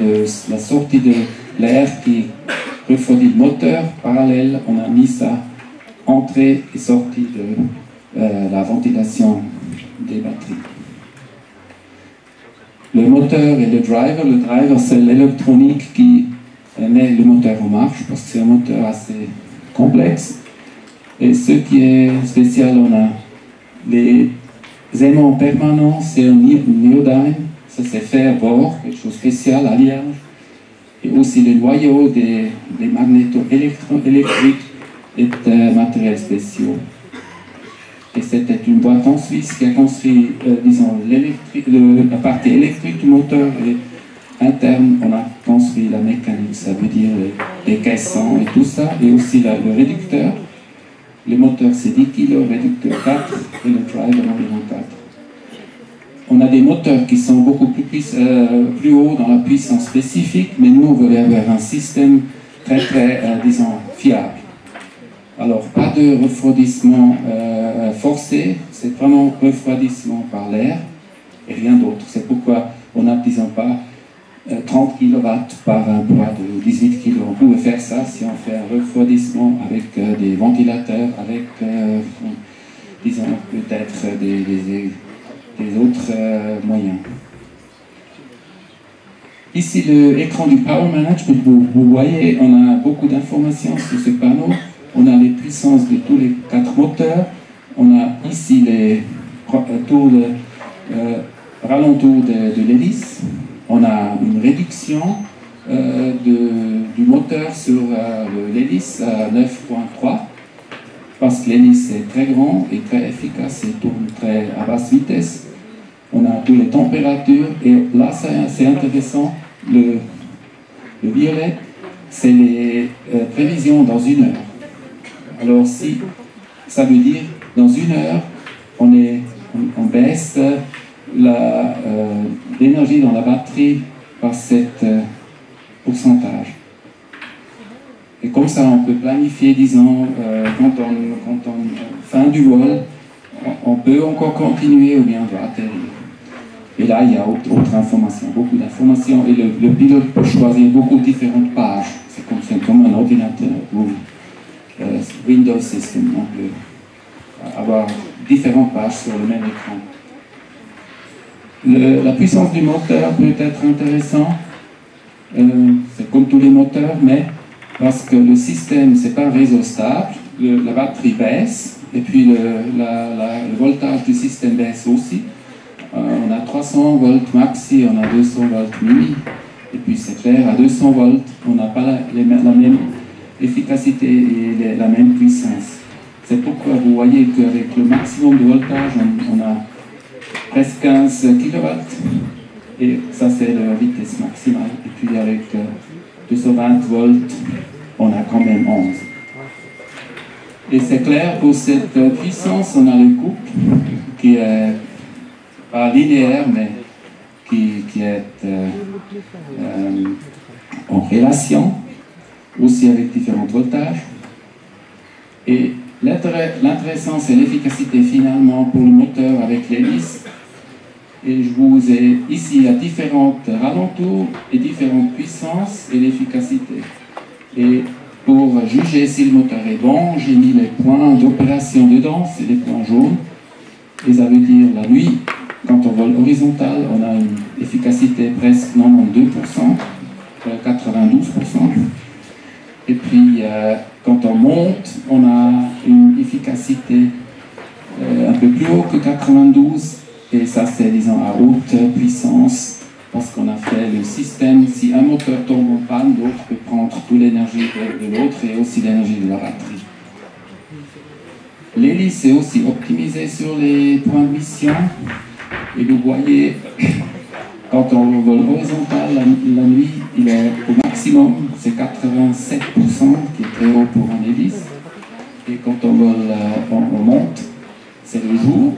la sortie de l'air qui refroidit le moteur. Parallèle, on a mis ça, entrée et sortie de la ventilation des batteries. Le moteur et le driver. Le driver, c'est l'électronique qui met le moteur en marche, parce que c'est un moteur assez complexe. Et ce qui est spécial, on a les aimants permanents, c'est un néodyme, ça c'est fait à bord, quelque chose de spécial, alliage. Et aussi le noyau des magnéto-électriques est matériel spécial. Et c'était une boîte en Suisse qui a construit, disons, la partie électrique du moteur, et interne, on a construit la mécanique, ça veut dire les caissons et tout ça, et aussi le réducteur. Le moteur c'est 10 kg, le réducteur 4 et le driver environ 4. On a des moteurs qui sont beaucoup plus hauts dans la puissance spécifique, mais nous on veut avoir un système très disons, fiable. Alors pas de refroidissement forcé, c'est vraiment refroidissement par l'air et rien d'autre. C'est pourquoi on n'a, disons pas, 30 kW par un poids de 18 kg. On pouvait faire ça si on fait un refroidissement avec des ventilateurs, avec, disons, peut-être des autres moyens. Ici, l'écran du Power Management, vous voyez, on a beaucoup d'informations sur ce panneau. On a les puissances de tous les 4 moteurs. On a ici les ralentours de l'hélice. On a une réduction du moteur sur l'hélice à 9.3 parce que l'hélice est très grand et très efficace et tourne très à basse vitesse. On a toutes les températures et là c'est intéressant, le violet c'est les prévisions dans 1 heure. Alors si ça veut dire dans 1 heure on baisse l'énergie dans la batterie par cet pourcentage. Et comme ça, on peut planifier, disons, quand on fin du vol, on peut encore continuer ou bien on doit atterrir. Et là, il y a autre information, beaucoup d'informations, et le pilote peut choisir beaucoup de différentes pages. C'est comme un ordinateur ou Windows System. On peut avoir différentes pages sur le même écran. La puissance du moteur peut être intéressant, c'est comme tous les moteurs, mais parce que le système, c'est pas un réseau stable, la batterie baisse, et puis le voltage du système baisse aussi. On a 300 volts maxi, on a 200 volts mini, et puis c'est clair, à 200 volts, on n'a pas la même efficacité et la même puissance. C'est pourquoi vous voyez qu'avec le maximum de voltage, on a presque 15 kW, et ça c'est la vitesse maximale. Et puis avec 220 volts, on a quand même 11. Et c'est clair, pour cette puissance, on a le couple qui est pas linéaire, mais qui est en relation, aussi avec différents voltages. Et l'intéressant, c'est l'efficacité finalement pour le moteur avec l'hélice. Et je vous ai ici à différentes ralentours et différentes puissances et l'efficacité. Et pour juger si le moteur est bon, j'ai mis les points d'opération dedans, c'est les points jaunes. Et ça veut dire la nuit, quand on vole horizontal, on a une efficacité presque 92%, 92%. Et puis quand on monte, on a une efficacité un peu plus haut que 92%. Et ça, c'est, disons, à haute puissance, parce qu'on a fait le système. Si un moteur tombe en panne, l'autre peut prendre toute l'énergie de l'autre et aussi l'énergie de la batterie. L'hélice est aussi optimisée sur les points de mission. Et vous voyez, quand on vole horizontal, la nuit, il est au maximum, c'est 87%, qui est très haut pour un hélice. Et quand on vole, on monte, c'est le jour.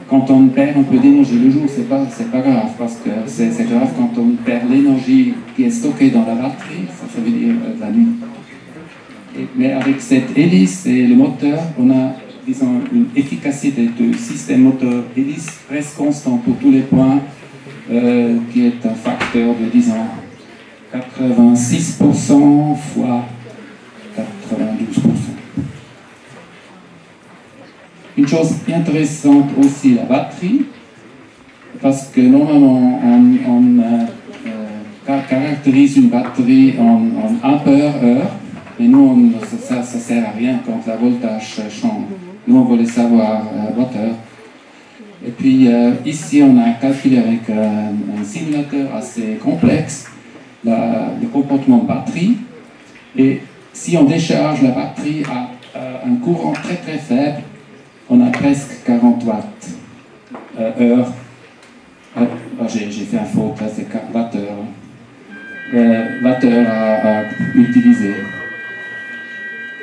Quand on perd un peu d'énergie le jour, c'est pas grave, parce que c'est grave quand on perd l'énergie qui est stockée dans la batterie, ça veut dire la nuit. Mais avec cette hélice et le moteur, on a, disons, une efficacité de système moteur-hélice presque constante pour tous les points qui est un facteur de, disons, 86% fois 92%. Une chose intéressante aussi, la batterie, parce que normalement on caractérise une batterie en ampères-heure, et nous ça ne sert à rien quand la voltage change. Nous on voulait savoir wattheure. Et puis ici on a calculé avec un simulateur assez complexe le comportement de batterie, et si on décharge la batterie à un courant très très faible, on a presque 40 watts heure. J'ai fait un faute, là c'est wattheure. Wattheure à utiliser.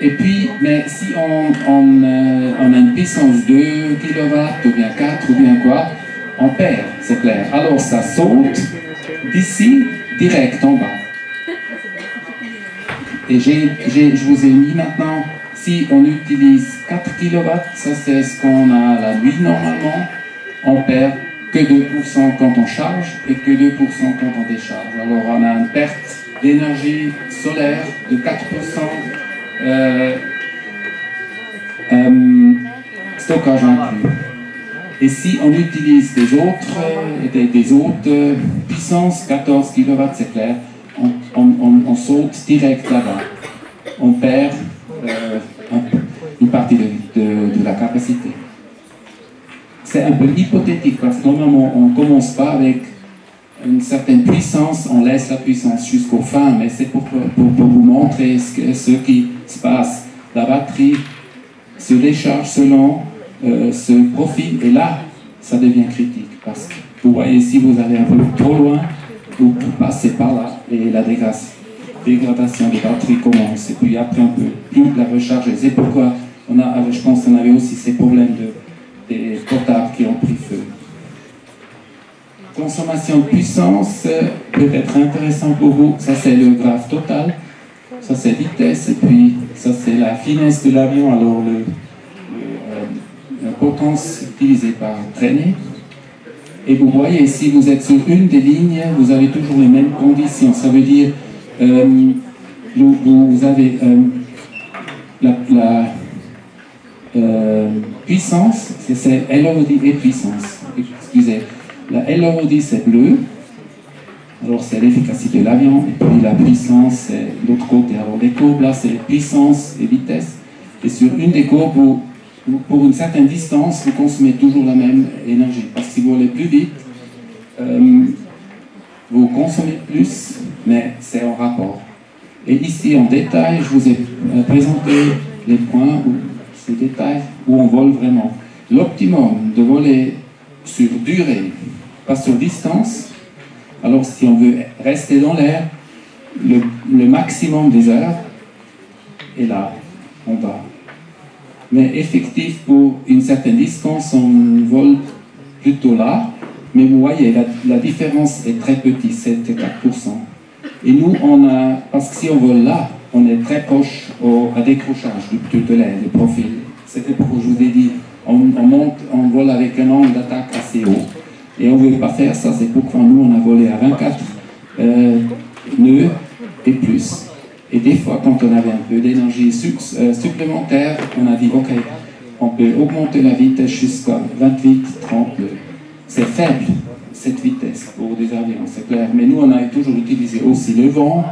Et puis, mais si on a une puissance 2 kW ou bien 4 ou bien quoi, on perd, c'est clair. Alors ça saute d'ici direct en bas. Et je vous ai mis maintenant, si on utilise 4 kW, ça c'est ce qu'on a la nuit normalement, on perd que 2% quand on charge et que 2% quand on décharge. Alors on a une perte d'énergie solaire de 4%, stockage inclus. Et si on utilise des autres puissances, 14 kW c'est clair, on saute direct là-bas. On perd une partie de la capacité. C'est un peu hypothétique parce que normalement on ne commence pas avec une certaine puissance, on laisse la puissance jusqu'au fin, mais c'est pour vous montrer ce qui se passe. La batterie se décharge selon ce profil, et là ça devient critique parce que vous voyez, si vous allez un peu trop loin, vous passez par là et la dégradation des batteries commence, et puis après on ne peut plus la recharger. C'est pourquoi je pense qu'on avait aussi ces problèmes des portables qui ont pris feu. Consommation de puissance peut être intéressant pour vous. Ça c'est le graphe total, ça c'est vitesse, et puis ça c'est la finesse de l'avion, alors la potence utilisée par traînée. Et vous voyez, si vous êtes sur une des lignes, vous avez toujours les mêmes conditions. Ça veut dire vous avez la puissance, c'est LOD et puissance. Excusez, la LOD c'est bleu, alors c'est l'efficacité de l'avion, et puis la puissance c'est l'autre côté. Alors les courbes là c'est puissance et vitesse, et sur une des courbes, pour une certaine distance, vous consommez toujours la même énergie, parce que si vous allez plus vite, vous consommez plus, mais c'est en rapport. Et ici en détail, je vous ai présenté les points ces détails où on vole vraiment. L'optimum de voler sur durée, pas sur distance. Alors si on veut rester dans l'air, le maximum des heures est là, en bas. Mais effectif pour une certaine distance, on vole plutôt là. Mais vous voyez, la différence est très petite, c'est 4%. Et nous, parce que si on vole là, on est très proche à décrochage de l'air, du profil. C'était pourquoi je vous ai dit, on vole avec un angle d'attaque assez haut. Et on ne veut pas faire ça, c'est pourquoi nous, on a volé à 24 nœuds et plus. Et des fois, quand on avait un peu d'énergie supplémentaire, on a dit, ok, on peut augmenter la vitesse jusqu'à 28-30 nœuds. C'est faible, cette vitesse, pour des avions, c'est clair. Mais nous, on a toujours utilisé aussi le vent.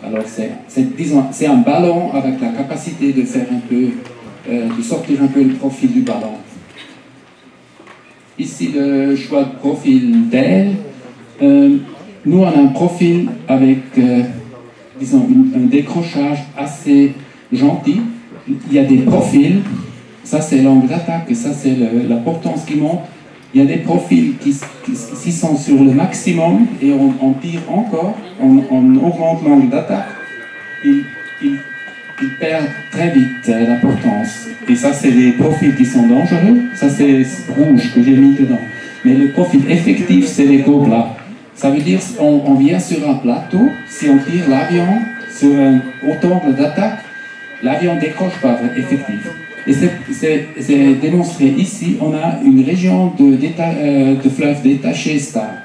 Alors, c'est un ballon avec la capacité de faire un peu, de sortir un peu le profil du ballon. Ici, le choix de profil d'aile. Nous, on a un profil avec, disons, un décrochage assez gentil. Il y a des profils, ça c'est l'angle d'attaque, et ça c'est la portance qui monte. Il y a des profils qui sont sur le maximum, et on tire encore, on augmente l'angle d'attaque. Ils perdent très vite la portance. Et ça, c'est les profils qui sont dangereux. Ça, c'est rouge que j'ai mis dedans. Mais le profil effectif, c'est les courbes là. Ça veut dire qu'on vient sur un plateau, si on tire l'avion sur un haut angle d'attaque, l'avion décroche pas effectif. Et c'est démontré ici, on a une région de fleuve détaché stable.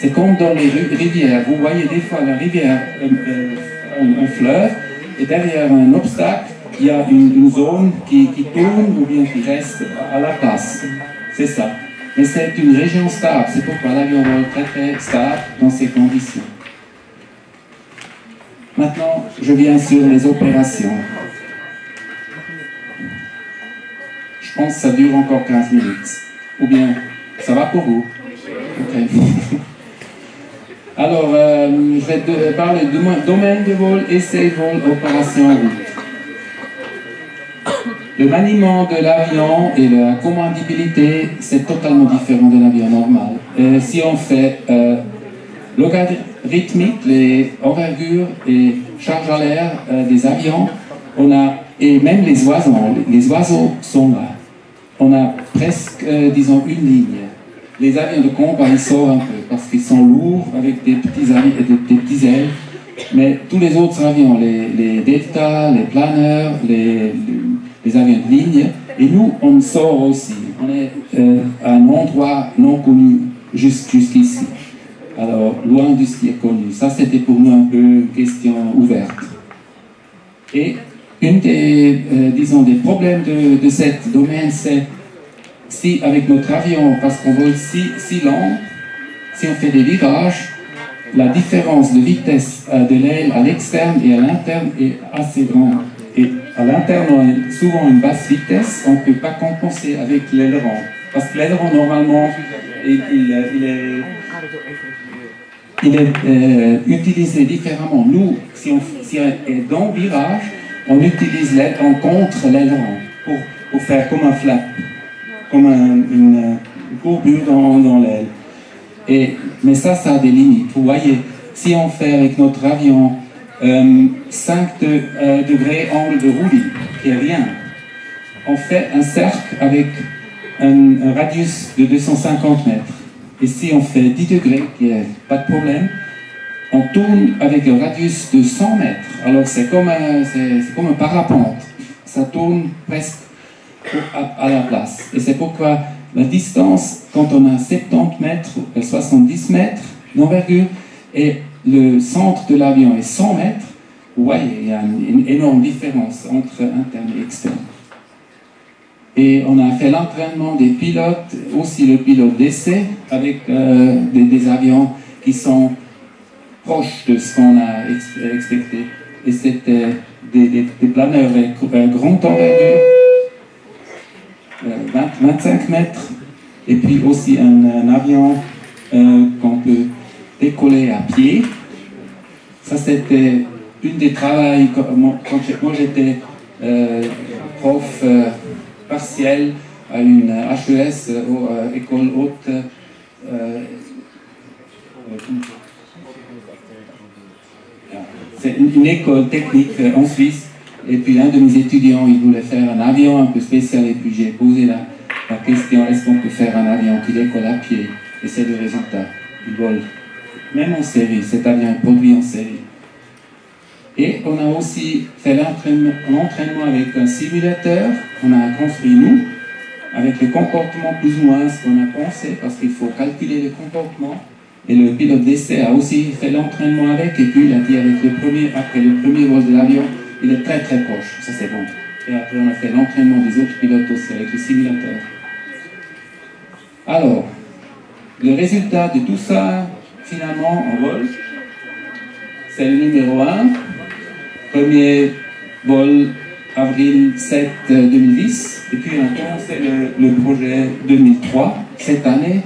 C'est comme dans les rivières. Vous voyez des fois la rivière, un fleuve, et derrière un obstacle, il y a une zone qui tourne ou bien qui reste à la place. C'est ça. Mais c'est une région stable. C'est pourquoi l'avion vole très très stable dans ces conditions. Maintenant, je viens sur les opérations. Je pense que ça dure encore 15 minutes. Ou bien, ça va pour vous? Ok. Alors, je vais parler de domaine de vol, essai, vol, opération route. Le maniement de l'avion et la commandabilité, c'est totalement différent de l'avion normal. Si on fait logarithmique, les envergures et charge à l'air des avions, et même les oiseaux sont là. On a presque, disons, une ligne. Les avions de combat, ils sortent un peu parce qu'ils sont lourds avec des petits ailes. Mais tous les autres avions, les Delta, les planeurs, les avions de ligne, et nous, on sort aussi. On est à un endroit non connu jusqu'ici. Alors, loin de ce qui est connu. Ça, c'était pour nous un peu une question ouverte. Et une des, disons, des problèmes de ce domaine, c'est si avec notre avion, parce qu'on vole si lent, si on fait des virages, la différence de vitesse de l'aile à l'externe et à l'interne est assez grande. Et à l'interne, on a souvent une basse vitesse, on ne peut pas compenser avec l'aileron. Parce que l'aileron, normalement, il est utilisé différemment. Nous, si on est dans le virage, on utilise l'aileron contre l'aileron pour faire comme un flap, comme une courbure dans l'aile. Mais ça a des limites. Vous voyez, si on fait avec notre avion 5 degrés angle de roulis, qui est rien, on fait un cercle avec un radius de 250 mètres. Et si on fait 10 degrés, qui n'est pas de problème, on tourne avec un radius de 100 mètres. Alors c'est comme un parapente. Ça tourne presque à la place. Et c'est pourquoi la distance, quand on a 70 mètres, 70 mètres d'envergure, et le centre de l'avion est 100 mètres, vous voyez, il y a une énorme différence entre interne et externe. Et on a fait l'entraînement des pilotes, aussi le pilote d'essai, avec des avions qui sont proches de ce qu'on a expecté. Et c'était des planeurs avec grande envergure, 25 mètres, et puis aussi un avion qu'on peut décoller à pied. Ça, c'était une des travails, quand moi j'étais prof partiel à une HES, école haute, c'est une école technique en Suisse. Et puis un de mes étudiants, il voulait faire un avion un peu spécial, et puis j'ai posé la question, est-ce qu'on peut faire un avion qui décolle à pied? Et c'est le résultat. Il vole même en série, cet avion est produit en série. Et on a aussi fait l'entraînement avec un simulateur qu'on a construit nous, avec le comportement plus ou moins ce qu'on a pensé, parce qu'il faut calculer le comportement. Et le pilote d'essai a aussi fait l'entraînement avec, et puis il a dit après le premier vol de l'avion, il est très très proche, ça c'est bon. Et après on a fait l'entraînement des autres pilotes aussi avec le simulateur. Alors, le résultat de tout ça, finalement, en vol, c'est le numéro 1. Premier vol, avril 7 2010. Et puis on a commencé le projet 2003, cette année.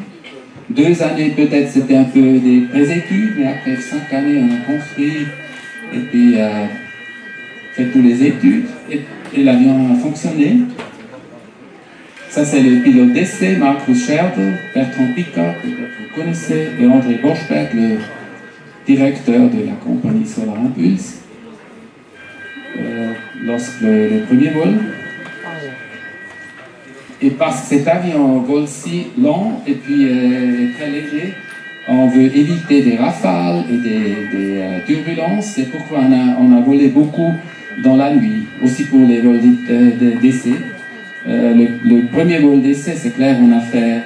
2 années peut-être c'était un peu des pré-études, mais après 5 années on a construit et puis fait toutes les études et l'avion a fonctionné. Ça c'est le pilote d'essai, Markus Scherdel, Bertrand Piccard, que vous connaissez, et André Borschberg, le directeur de la compagnie Solar Impulse, lorsque le premier vol. Et parce que cet avion vole si lent et puis très léger, on veut éviter des rafales et des turbulences. C'est pourquoi on a volé beaucoup dans la nuit, aussi pour les vols d'essai. Le premier vol d'essai, c'est clair, on a fait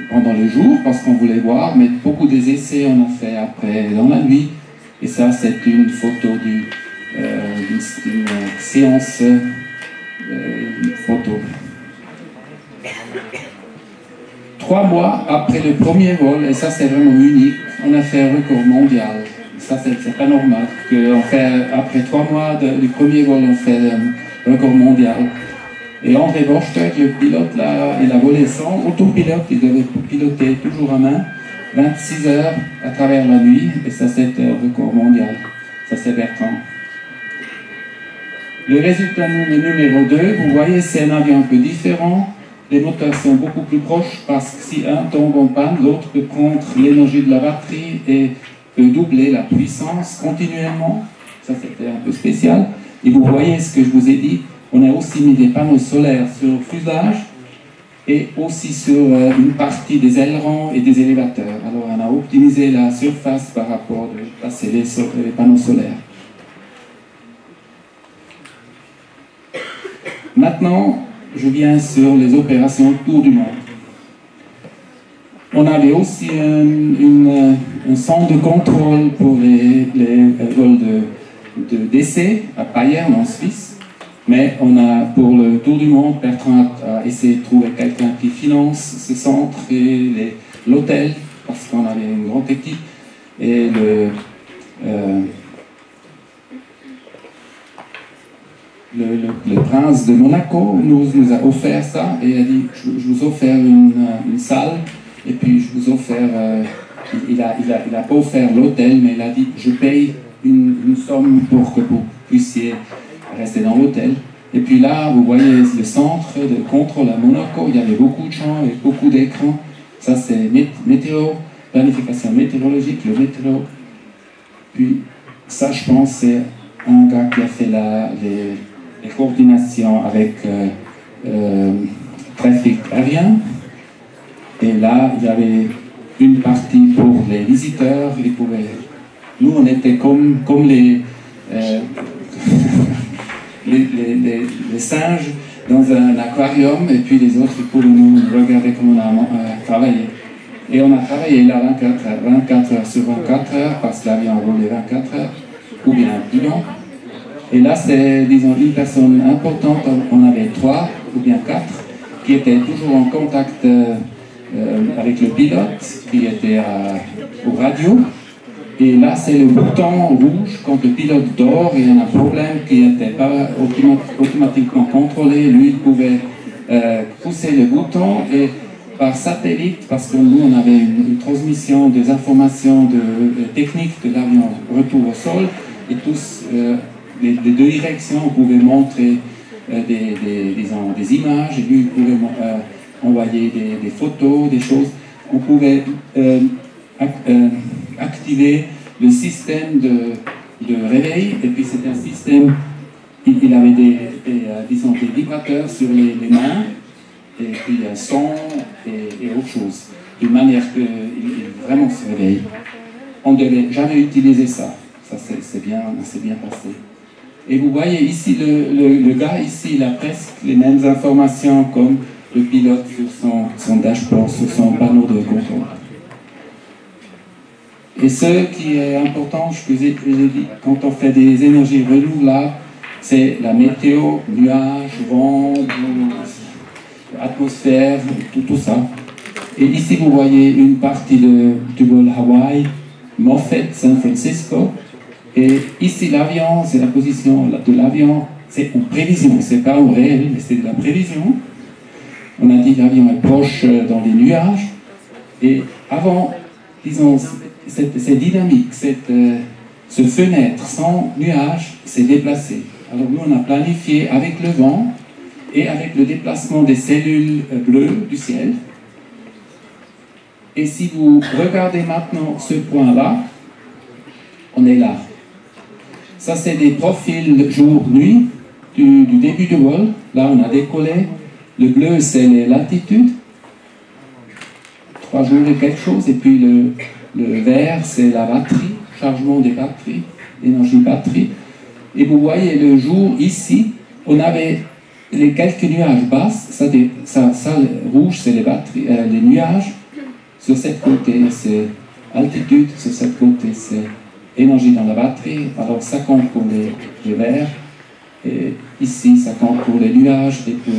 pendant le jour parce qu'on voulait voir, mais beaucoup des essais on a fait après dans la nuit. Et ça, c'est une photo d'une séance photo. 3 mois après le premier vol, et ça c'est vraiment unique, on a fait un record mondial. Ça c'est pas normal. Après 3 mois du premier vol, on fait un record mondial. Et André Borchtek, le pilote, là, il a volé sans autopilote, il devait piloter toujours à main, 26 heures à travers la nuit, et ça c'était un record mondial. Ça c'est Bertrand. Le résultat numéro 2, vous voyez, c'est un avion un peu différent. Les moteurs sont beaucoup plus proches parce que si un tombe en panne, l'autre peut prendre l'énergie de la batterie et peut doubler la puissance continuellement. Ça c'était un peu spécial. Et vous voyez ce que je vous ai dit, on a aussi mis des panneaux solaires sur le fuselage et aussi sur une partie des ailerons et des élévateurs. Alors on a optimisé la surface par rapport à passer les panneaux solaires. Maintenant, je viens sur les opérations autour du monde. On avait aussi un centre de contrôle pour les vols d'essai à Payerne en Suisse. Mais pour le tour du monde, Bertrand a essayé de trouver quelqu'un qui finance ce centre et l'hôtel, parce qu'on avait une grande équipe. Et le prince de Monaco nous a offert ça et a dit je vous offre une salle et puis je vous offre il a pas offert l'hôtel, mais il a dit je paye une somme pour que vous puissiez rester dans l'hôtel. Et puis là vous voyez le centre de contrôle à Monaco, il y avait beaucoup de gens et beaucoup d'écrans. Ça c'est météo, planification météorologique, le météo. Puis ça je pense c'est un gars qui a fait les coordinations avec trafic aérien. Et là, il y avait une partie pour les visiteurs. Nous, on était comme les singes dans un aquarium, et puis les autres, ils pouvaient nous regarder comment on a travaillé. Et on a travaillé là 24 heures sur 24 heures, parce que l'avion a volé 24 heures, ou bien un pilote. Et là, c'est, disons, une personne importante, on avait 3 ou bien 4, qui étaient toujours en contact avec le pilote, qui était au radio. Et là, c'est le bouton rouge, quand le pilote dort, il y a un problème qui n'était pas automatiquement contrôlé. Lui, il pouvait pousser le bouton et par satellite, parce que nous, on avait une transmission des informations techniques de l'avion retour au sol, et tous... les 2 directions, on pouvait montrer des images, et lui il pouvait envoyer des photos, des choses. On pouvait activer le système de réveil, et puis c'est un système, il avait des vibrateurs sur les mains, et puis son et autre chose, de manière qu'il vraiment se réveille. On ne devait jamais utiliser ça. Ça c'est bien passé. Et vous voyez ici, le gars ici, il a presque les mêmes informations comme le pilote sur son dashboard, sur son panneau de contrôle. Et ce qui est important, je vous ai dit, quand on fait des énergies renouvelables, c'est la météo, nuages, vent, atmosphère, tout ça. Et ici, vous voyez une partie du vol Hawaii, Moffett, San Francisco. Et ici, l'avion, c'est la position de l'avion, c'est en prévision, c'est pas au réel, mais c'est de la prévision. On a dit que l'avion est proche dans les nuages. Et avant, disons, c'est dynamique, ce fenêtre sans nuages s'est déplacé. Alors nous, on a planifié avec le vent et avec le déplacement des cellules bleues du ciel. Et si vous regardez maintenant ce point-là, on est là. Ça, c'est des profils jour-nuit du début du vol. Là, on a décollé. Le bleu, c'est les latitudes. 3 jours et quelque chose. Et puis le vert, c'est la batterie, chargement des batteries, énergie batterie. Et vous voyez le jour ici, on avait les quelques nuages basses. Ça le rouge, c'est les batteries, les nuages. Sur cette côté, c'est altitude, sur cette côté, c'est énergie dans la batterie. Alors ça compte pour les verts, et ici, ça compte pour les nuages et pour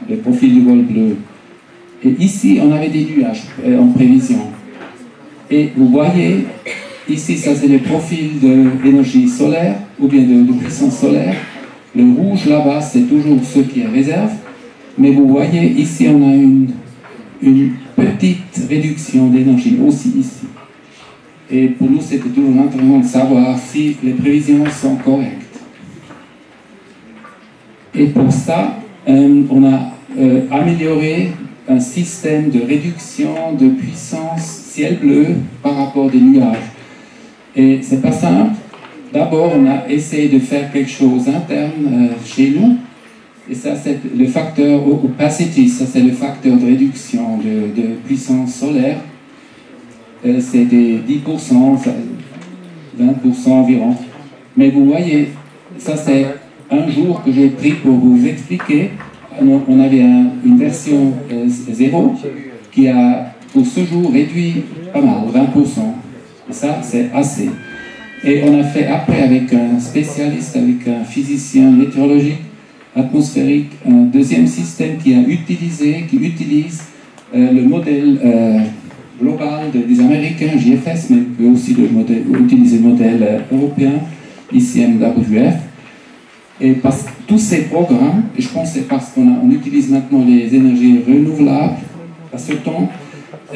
le profil du vol bleu. Et ici, on avait des nuages en prévision. Et vous voyez, ici, ça c'est le profil de l'énergie solaire, ou bien de puissance solaire. Le rouge là-bas, c'est toujours ce qui est réserve. Mais vous voyez, ici, on a une petite réduction d'énergie aussi ici. Et pour nous, c'était toujours intéressant de savoir si les prévisions sont correctes. Et pour ça, on a amélioré un système de réduction de puissance ciel bleu par rapport des nuages. Et c'est pas simple. D'abord, on a essayé de faire quelque chose interne chez nous. Et ça, c'est le facteur opacity, ça c'est le facteur de réduction de puissance solaire. C'est des 10%, 20% environ. Mais vous voyez, ça c'est un jour que j'ai pris pour vous expliquer. On avait une version 0 qui a pour ce jour réduit pas mal, 20%. Et ça, c'est assez. Et on a fait après avec un spécialiste, avec un physicien météorologique atmosphérique, un deuxième système qui utilise le modèle global des Américains, JFS, mais peut aussi utiliser le modèle européen, ICMWF. Et parce que tous ces programmes, et je pense que c'est parce qu'on utilise maintenant les énergies renouvelables à ce temps,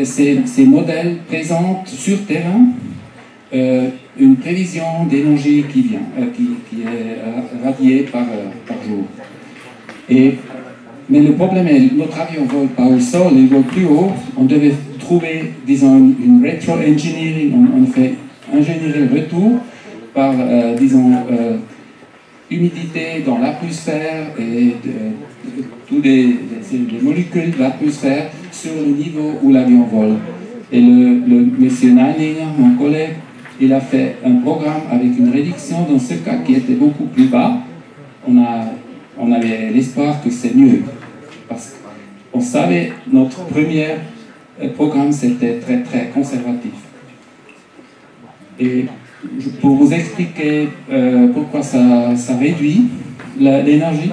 ces modèles présentent sur terrain une prévision d'énergie qui vient, qui est radiée par jour. Mais le problème est que notre avion ne vole pas au sol, il vole plus haut. On devait trouver, disons, une retro-engineering, on fait ingénierie le retour par, disons, humidité dans l'atmosphère et toutes les molécules de l'atmosphère sur le niveau où l'avion vole. Et le monsieur Neininger, mon collègue, il a fait un programme avec une réduction dans ce cas qui était beaucoup plus bas. On avait l'espoir que c'est mieux. Parce qu'on savait, notre premier programme, c'était très, très conservatif. Et pour vous expliquer pourquoi ça réduit l'énergie,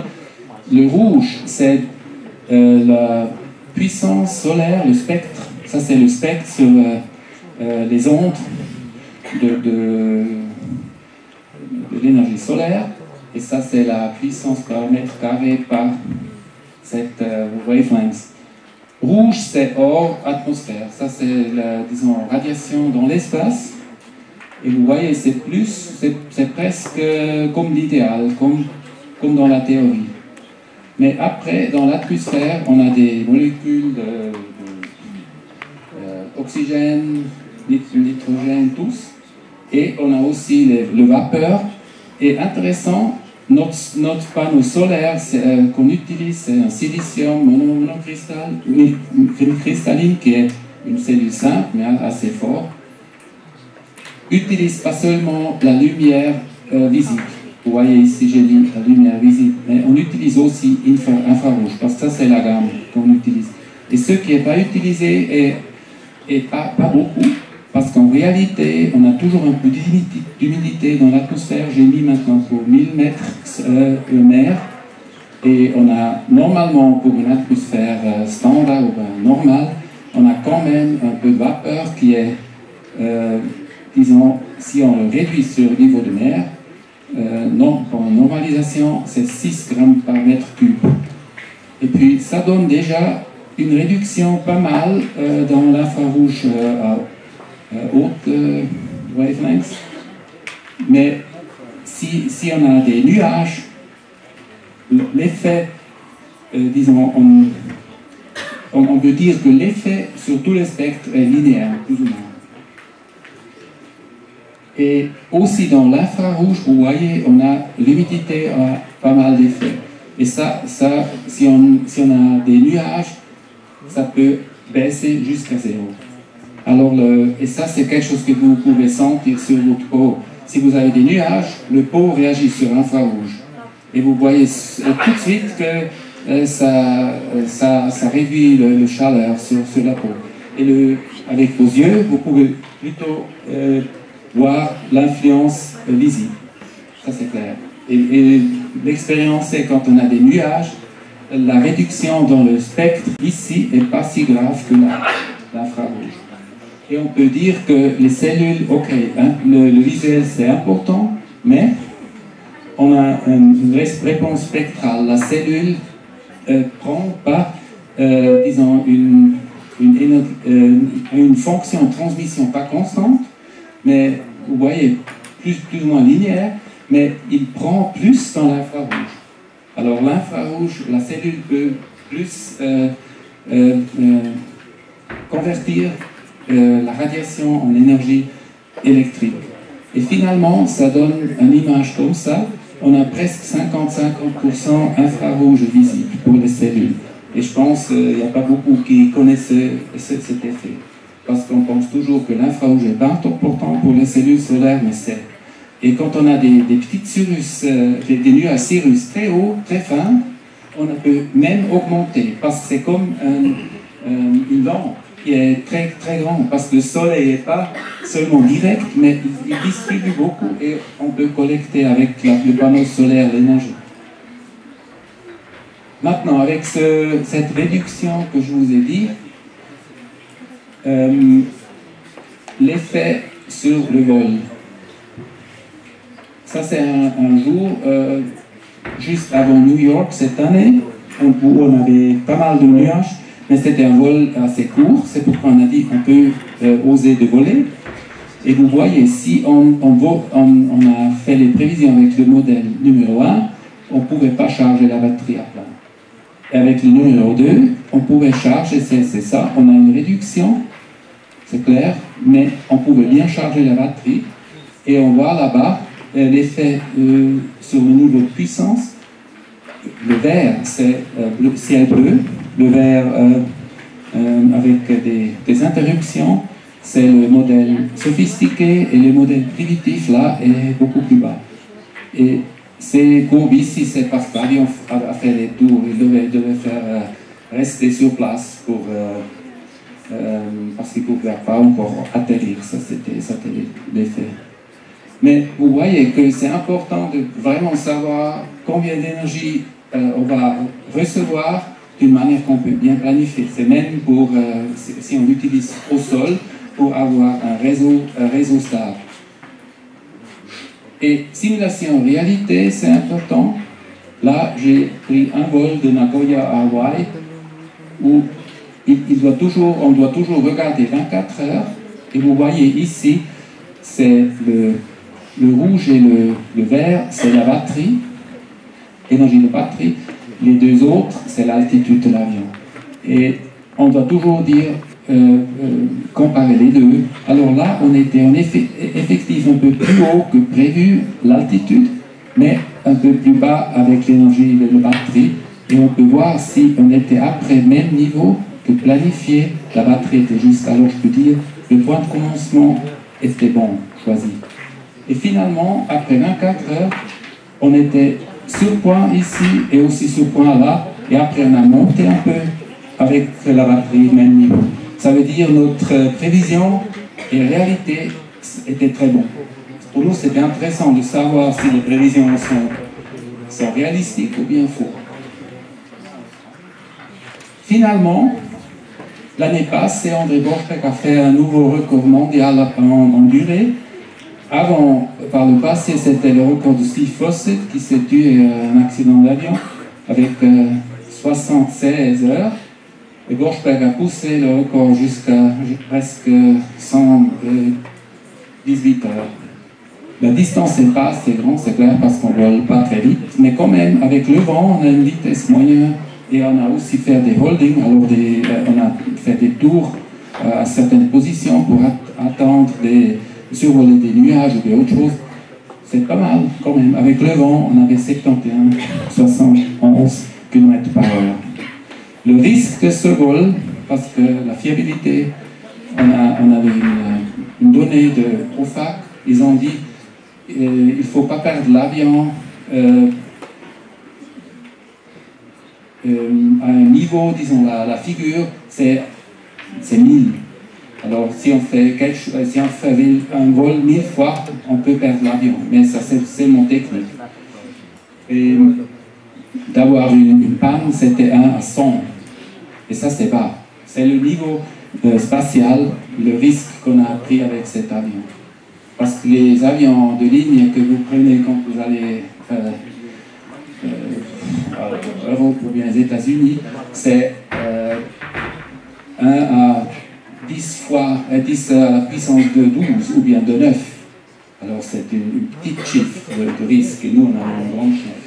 le rouge, c'est la puissance solaire, le spectre. Ça, c'est le spectre sur les ondes de l'énergie solaire. Et ça, c'est la puissance par mètre carré par cette wavelength. Rouge, c'est hors atmosphère. Ça, c'est la, disons, radiation dans l'espace. Et vous voyez, c'est presque comme l'idéal, comme dans la théorie. Mais après, dans l'atmosphère, on a des molécules d'oxygène, nitrogène, tous. Et on a aussi le vapeur. Et intéressant, notre panneau solaire qu'on utilise, c'est un silicium monocristalline, qui est une cellule simple, mais assez forte. Utilise pas seulement la lumière visible. Vous voyez ici, j'ai dit la lumière visible, mais on utilise aussi infrarouge, parce que ça, c'est la gamme qu'on utilise. Et ce qui n'est pas utilisé est pas beaucoup, parce qu'en réalité, on a toujours un peu d'humidité dans l'atmosphère. J'ai mis maintenant pour 1000 mètres mer, et on a normalement, pour une atmosphère standard ou normale, on a quand même un peu de vapeur qui est, disons, si on le réduit sur le niveau de mer, pour une normalisation, c'est 6 grammes par mètre cube. Et puis, ça donne déjà une réduction pas mal dans l'infrarouge à haute wavelength. Mais si on a des nuages, l'effet, disons, on peut dire que l'effet sur tout le spectre est linéaire, plus ou moins. Et aussi dans l'infrarouge, vous voyez, on a l'humidité a pas mal d'effets. Et ça si on a des nuages, ça peut baisser jusqu'à 0. Alors, et ça, c'est quelque chose que vous pouvez sentir sur votre peau. Si vous avez des nuages, le peau réagit sur l'infrarouge. Et vous voyez tout de suite que ça réduit le chaleur sur la peau. Et avec vos yeux, vous pouvez plutôt voir l'influence visible. Ça, c'est clair. Et l'expérience, c'est quand on a des nuages, la réduction dans le spectre ici n'est pas si grave que l'infrarouge. Et on peut dire que les cellules, ok, hein, le visuel c'est important, mais on a une réponse spectrale. La cellule prend pas, disons, une fonction de transmission pas constante, mais vous voyez, plus ou moins linéaire, mais il prend plus dans l'infrarouge. Alors l'infrarouge, la cellule peut plus convertir la radiation en énergie électrique. Et finalement, ça donne une image comme ça. On a presque 50-50% infrarouge visible pour les cellules. Et je pense qu'il n'y a pas beaucoup qui connaissent cet effet. Parce qu'on pense toujours que l'infrarouge n'est pas important pour les cellules solaires, mais c'est. Et quand on a des petites cirrus, des nuages cirrus très hauts, très fins, on peut même augmenter. Parce que c'est comme une lampe qui est très, très grande. Parce que le soleil n'est pas seulement direct, mais il distribue beaucoup et on peut collecter avec le panneau solaire l'énergie. Maintenant, avec cette réduction que je vous ai dit, l'effet sur le vol. Ça, c'est un jour, juste avant New York, cette année, où on avait pas mal de nuages, mais c'était un vol assez court, c'est pourquoi on a dit qu'on peut oser de voler. Et vous voyez, si on a fait les prévisions avec le modèle numéro 1, on ne pouvait pas charger la batterie à plein. Et avec le numéro 2, on pouvait charger, c'est ça, on a une réduction, c'est clair, mais on pouvait bien charger la batterie. Et on voit là-bas l'effet sur le niveau de puissance. Le vert, c'est le ciel bleu. Le vert avec des interruptions, c'est le modèle sophistiqué, et le modèle primitif, là, est beaucoup plus bas. Et ces courbes ici, c'est parce que l'avion a fait les tours, il devait faire rester sur place parce qu'il ne pouvait pas encore atterrir. Ça, c'était l'effet. Mais vous voyez que c'est important de vraiment savoir combien d'énergie on va recevoir d'une manière qu'on peut bien planifier. C'est même pour, si on l'utilise au sol, pour avoir un réseau stable. Et simulation réalité, c'est important. Là, j'ai pris un vol de Nagoya à Hawaï, où on doit toujours regarder 24 heures. Et vous voyez ici, c'est le rouge et le vert, c'est la batterie, énergie de batterie. Les deux autres, c'est l'altitude de l'avion. Et on doit toujours dire, comparer les deux. Alors là, on était en effectif un peu plus haut que prévu, l'altitude, mais un peu plus bas avec l'énergie de la batterie. Et on peut voir si on était après même niveau que planifié, la batterie était juste. Alors je peux dire, le point de commencement était bon, choisi. Et finalement, après 24 heures, on était sur point ici et aussi sur point là, et après on a monté un peu avec la batterie même niveau. Ça veut dire notre prévision et réalité étaient très bons. Pour nous, c'était intéressant de savoir si les prévisions sont réalistiques ou bien faux. Finalement, l'année passée, André Borchbeck a fait un nouveau record mondial en durée. Avant, par le passé, c'était le record de Steve Fossett qui s'est tué un accident d'avion avec 76 heures. Et Borchbeck a poussé le record jusqu'à presque 118 heures. La distance n'est pas assez grande, c'est clair, parce qu'on ne vole pas très vite. Mais quand même, avec le vent, on a une vitesse moyenne. Et on a aussi fait des holdings, alors on a fait des tours à certaines positions pour attendre survoler des nuages ou des autres choses. C'est pas mal quand même. Avec le vent, on avait 71-71 km/h. Le risque de ce vol, parce que la fiabilité, on avait une donnée de OFAC, ils ont dit il ne faut pas perdre l'avion à un niveau, disons, la figure, c'est 1000. Alors, si on fait un vol 1000 fois, on peut perdre l'avion, mais ça c'est seulement technique. Et d'avoir une panne, c'était 1 à 100. Et ça, c'est bas. C'est le niveau spatial, le risque qu'on a pris avec cet avion. Parce que les avions de ligne que vous prenez quand vous allez à Europe ou bien aux États-Unis, c'est 1 à 10 fois, 10 à la puissance de 12 ou bien de 9. Alors c'est une petite chiffre de risque et nous on a un grand chiffre.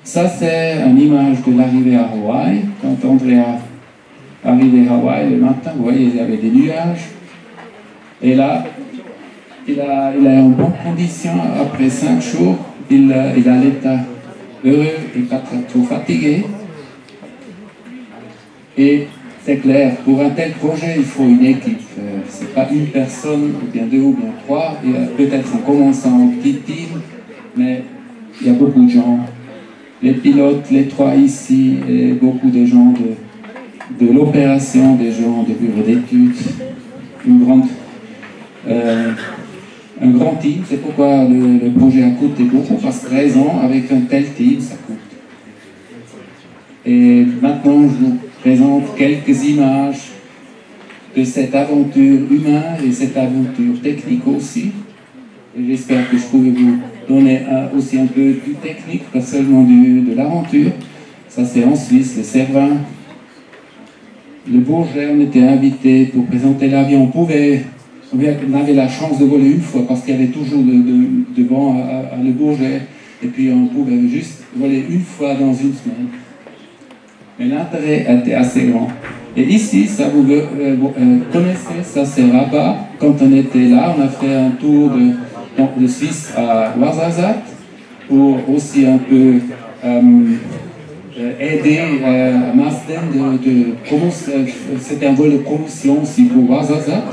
Ça c'est une image de l'arrivée à Hawaï. Quand André est arrivé à Hawaï le matin, vous voyez il y avait des nuages. Et là, il est en bonne condition. Après 5 jours, il a l'état heureux et pas trop fatigué. Et c'est clair, pour un tel projet, il faut une équipe. Ce n'est pas une personne, ou bien 2 ou bien 3. Peut-être en commençant en petit team, mais il y a beaucoup de gens. Les pilotes, les 3 ici, et beaucoup de gens de l'opération, des gens de bureau d'études. Un grand team, c'est pourquoi le projet a coûté beaucoup, parce que 13 ans, avec un tel team, ça coûte. Et maintenant, je vous présente quelques images de cette aventure humaine et cette aventure technique aussi. Et j'espère que je pourrai vous donner aussi un peu du technique, pas seulement de l'aventure. Ça, c'est en Suisse, le Cervin. Le Bourget, on était invité pour présenter l'avion. On avait la chance de voler une fois parce qu'il y avait toujours de vent à Le Bourget. Et puis on pouvait juste voler une fois dans une semaine. Mais l'intérêt était assez grand. Et ici, ça vous connaissez, ça c'est Rabat. Quand on était là, on a fait un tour de Suisse à Ouarzazate pour aussi un peu aider à Marsden c'était un vol de promotion aussi pour Ouarzazate.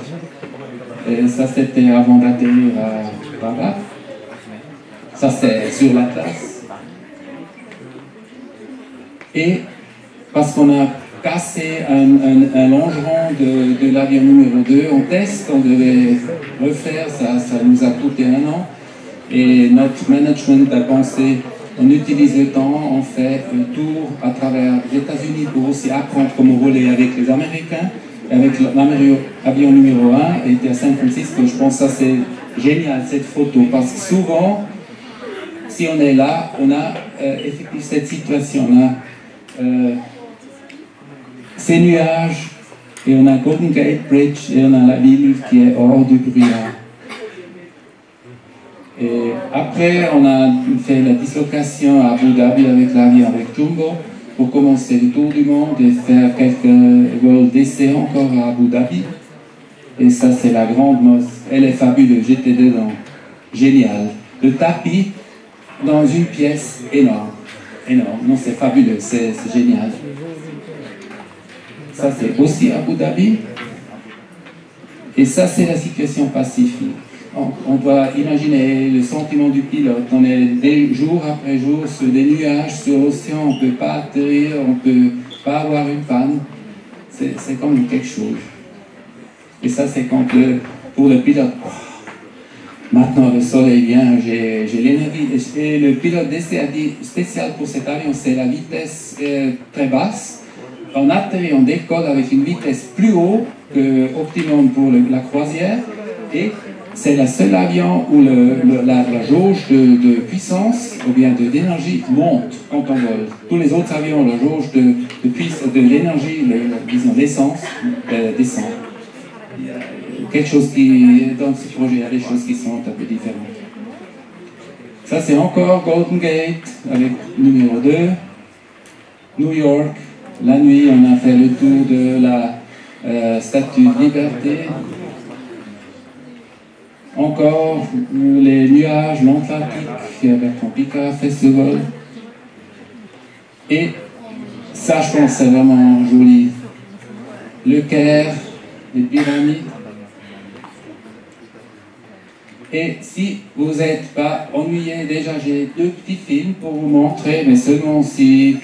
Et ça c'était avant d'atterrir à Rabat. Ça c'est sur l'Atlas. Et parce qu'on a cassé un longeron de l'avion numéro 2 en test, on devait refaire, ça nous a coûté 1 an. Et notre management a pensé, on utilise le temps, on fait un tour à travers les États-Unis pour aussi apprendre comment voler avec les Américains. Avec l'avion numéro 1, était à San Francisco. Je pense que ça c'est génial cette photo, parce que souvent, si on est là, on a effectivement cette situation, on a ces nuages, et on a Golden Gate Bridge, et on a la ville qui est hors du brouillard. Et après, on a fait la dislocation à Abu Dhabi avec l'avion avec Jumbo pour commencer le tour du monde et faire quelques vols d'essai encore à Abu Dhabi. Et ça, c'est la grande noce. Elle est fabuleuse, j'étais dedans. Génial. Le tapis dans une pièce énorme. Énorme. Non, c'est fabuleux, c'est génial. Ça, c'est aussi Abu Dhabi. Et ça, c'est la situation pacifique. On doit imaginer le sentiment du pilote. On est jour après jour sur des nuages, sur l'océan, on ne peut pas atterrir, on ne peut pas avoir une panne. C'est comme quelque chose. Et ça, c'est quand pour le pilote, maintenant le soleil vient, j'ai l'énergie. Et le pilote d'essai a dit, spécial pour cet avion, c'est la vitesse très basse. On atterrit, on décolle avec une vitesse plus haute que optimum pour la croisière. Et c'est le seul avion où la jauge de puissance ou bien d'énergie monte quand on vole. Tous les autres avions, la jauge de l'énergie, disons l'essence, descend. Il y a quelque chose qui, dans ce projet, il y a des choses qui sont un peu différentes. Ça c'est encore Golden Gate avec numéro 2. New York, la nuit on a fait le tour de la Statue de Liberté. Encore les nuages, l'Atlantique, Bertrand Piccard fait ce vol. Et ça, je pense, c'est vraiment joli. Le Caire, les pyramides. Et si vous n'êtes pas ennuyé, déjà j'ai 2 petits films pour vous montrer, mais seulement si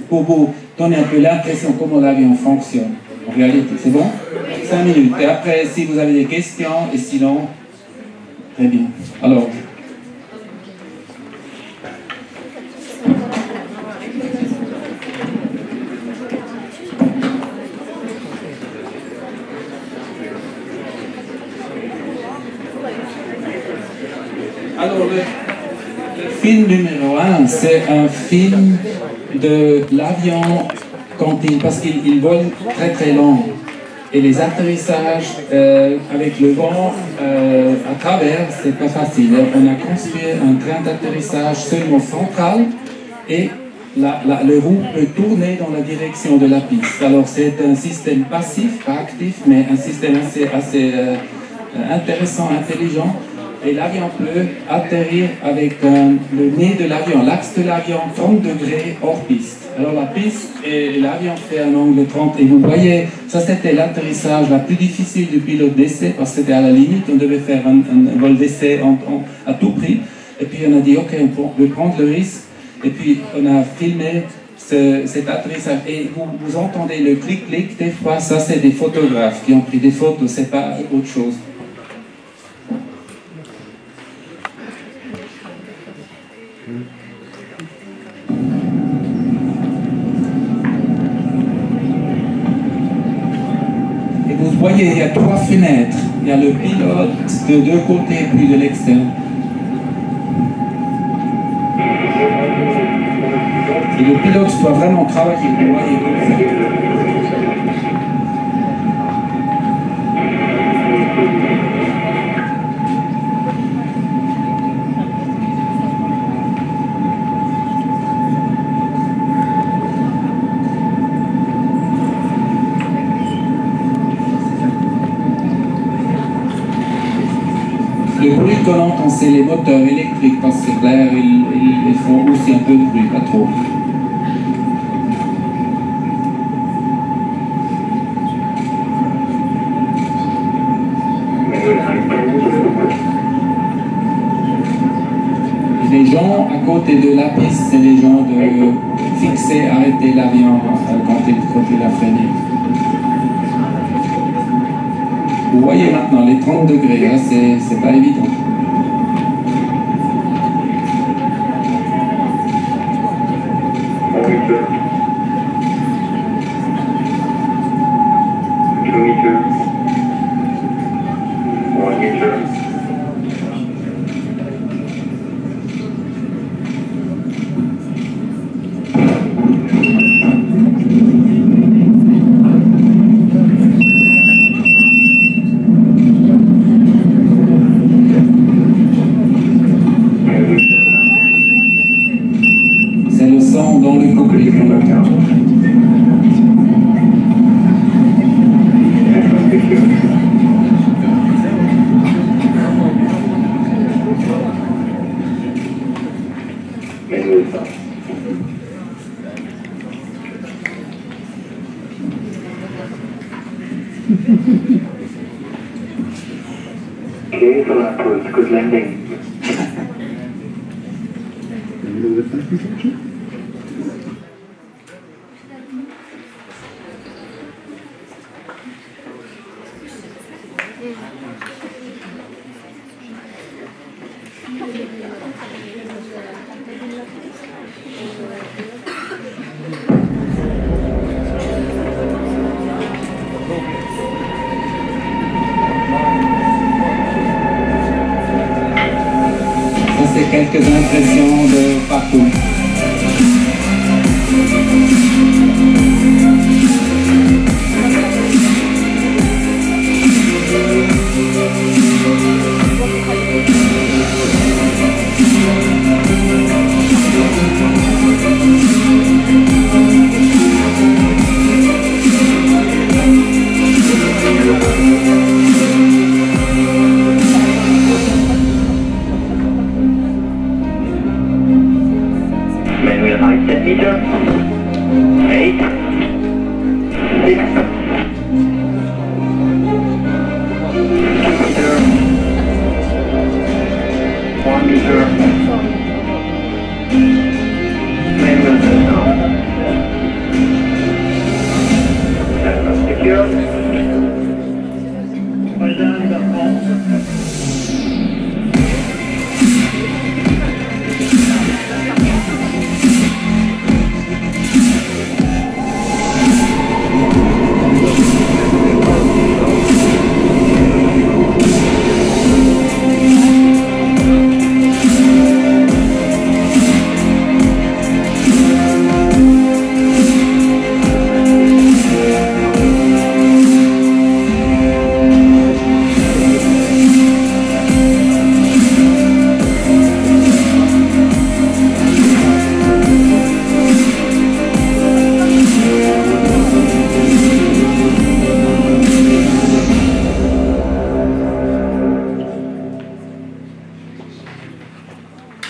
pour vous donner un peu l'impression comment l'avion fonctionne. En réalité, c'est bon? 5 minutes. Et après, si vous avez des questions, et sinon, très bien. Alors. Alors, le film numéro 1, c'est un film de l'avion parce qu'il vole très très long. Et les atterrissages avec le vent à travers, c'est pas facile. On a construit un train d'atterrissage seulement central et le roue peut tourner dans la direction de la piste. Alors c'est un système passif, pas actif, mais un système assez intéressant, intelligent. Et l'avion peut atterrir avec le nez de l'avion, l'axe de l'avion 30 degrés hors piste. Alors la piste et l'avion fait un angle 30 et vous voyez, ça c'était l'atterrissage la plus difficile du pilote d'essai parce que c'était à la limite, on devait faire un vol d'essai à tout prix. Et puis on a dit ok, on peut prendre le risque et puis on a filmé cet atterrissage et vous entendez le clic-clic, des fois ça c'est des photographes qui ont pris des photos, c'est pas autre chose. Vous voyez, il y a 3 fenêtres. Il y a le pilote de 2 côtés, puis de l'externe. Et le pilote doit vraiment travailler, vous voyez, comme ça. Le bruit qu'on entend, c'est les moteurs électriques parce que l'air, ils font aussi un peu de bruit, pas trop. Les gens à côté de la piste, c'est les gens de fixer, arrêter l'avion quand il a freiné. Vous voyez maintenant les 30 degrés, hein, c'est pas évident. C'est le son dans le cockpit. Okay, so that was good landing. C'est quelques impressions de parcours.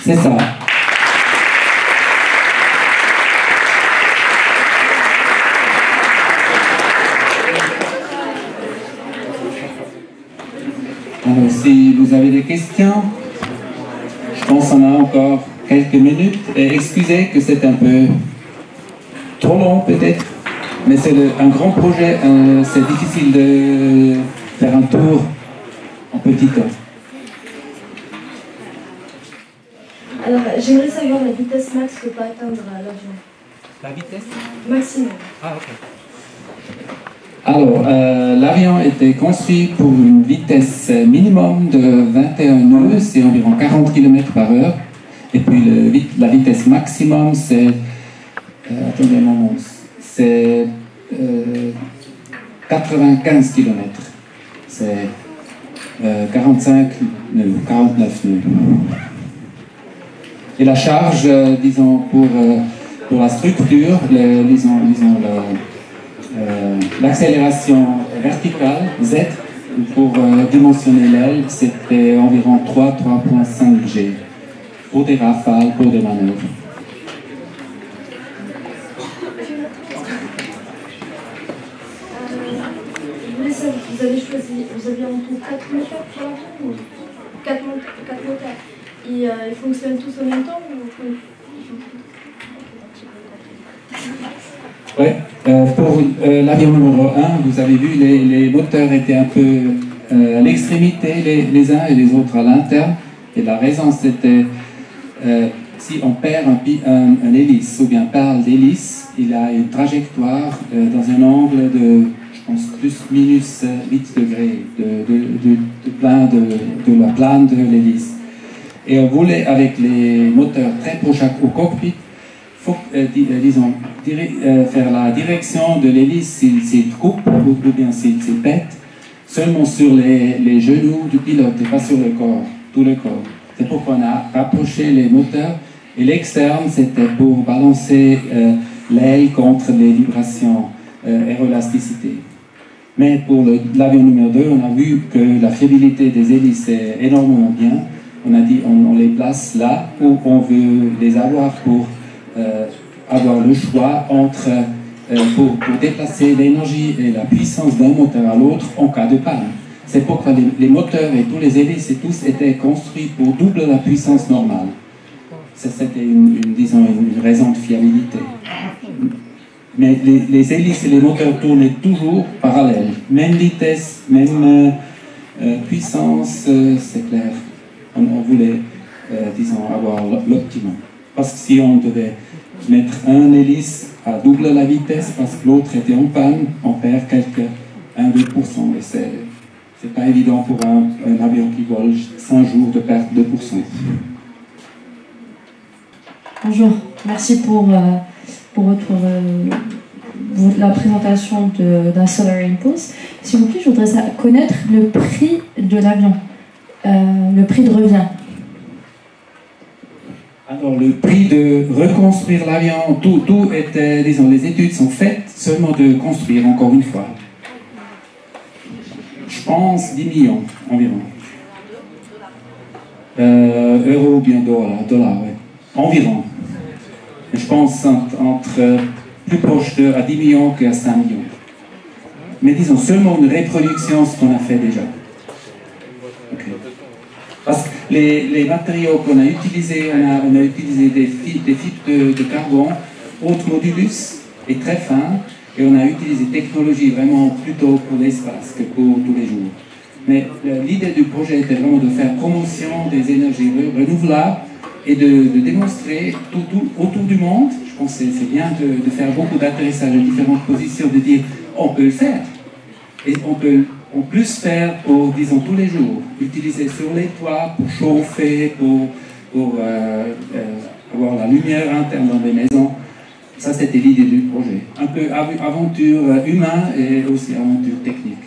C'est ça. Alors, si vous avez des questions, je pense qu'on a encore quelques minutes. Et excusez que c'est un peu trop long peut-être, mais c'est un grand projet. C'est difficile de faire un tour en petit temps. Alors, j'aimerais savoir la vitesse max que peut atteindre l'avion. La vitesse? Maximum. Ah, ok. Alors, l'avion était construit pour une vitesse minimum de 21 nœuds, c'est environ 40 km/h. Et puis la vitesse maximum, c'est... attendez un moment, c'est 95 km. C'est 45 nœuds, 49 nœuds. Et la charge, disons, pour la structure, l'accélération verticale, Z, pour dimensionner l'aile, c'était environ 3,5 G pour des rafales, pour des manœuvres. Vous avez choisi, vous aviez en tout 4 moteurs pour l'avion ou 4 moteurs. Et ils fonctionnent tous en même temps ou... Oui, pour l'avion numéro 1, vous avez vu, les moteurs étaient un peu à l'extrémité, les uns et les autres à l'interne. Et la raison, c'était si on perd un hélice ou bien parle d'hélice, il a une trajectoire dans un angle de, je pense, plus-minus 8 degrés de la plane de l'hélice. Et on voulait, avec les moteurs très proches au cockpit, faire la direction de l'hélice s'il coupe ou bien s'il pète seulement sur les genoux du pilote et pas sur le corps, tout le corps. C'est pourquoi on a rapproché les moteurs et l'externe c'était pour balancer l'aile contre les vibrations aérolasticité. Mais pour l'avion numéro 2, on a vu que la fiabilité des hélices est énormément bien. On a dit on les place là où on veut les avoir pour avoir le choix entre pour déplacer l'énergie et la puissance d'un moteur à l'autre en cas de panne. C'est pourquoi les moteurs et tous les hélices et tous étaient construits pour doubler la puissance normale. C'était disons une raison de fiabilité. Mais les hélices et les moteurs tournaient toujours parallèles. Même vitesse, même puissance, c'est clair. On voulait, disons, avoir l'optimum. Parce que si on devait mettre un hélice à double la vitesse parce que l'autre était en panne, on perd quelques 1-2%. Et c'est pas évident pour un avion qui vole 5 jours de perte 2%. Bonjour, merci pour la présentation d'un Solar Impulse. S'il vous plaît, je voudrais connaître le prix de l'avion, le prix de revient. Alors, le prix de reconstruire l'avion, tout était, disons, les études sont faites seulement de construire, encore une fois. Je pense 10 millions environ. Euros ou bien dollars, ouais. Environ. Je pense entre plus proche à 10 millions qu'à 5 millions. Mais disons, seulement une reproduction, ce qu'on a fait déjà. Okay. Parce que les matériaux qu'on a utilisés, on a utilisé des fibres de carbone, haute modulus et très fin, et on a utilisé technologie vraiment plutôt pour l'espace que pour tous les jours. Mais l'idée du projet était vraiment de faire promotion des énergies renouvelables et de démontrer tout autour du monde. Je pense que c'est bien de faire beaucoup d'atterrissages à différentes positions, de dire on peut le faire. Et on peut en plus faire pour, disons, tous les jours, utiliser sur les toits pour chauffer, pour avoir la lumière interne dans les maisons. Ça, c'était l'idée du projet. Un peu aventure humaine et aussi aventure technique.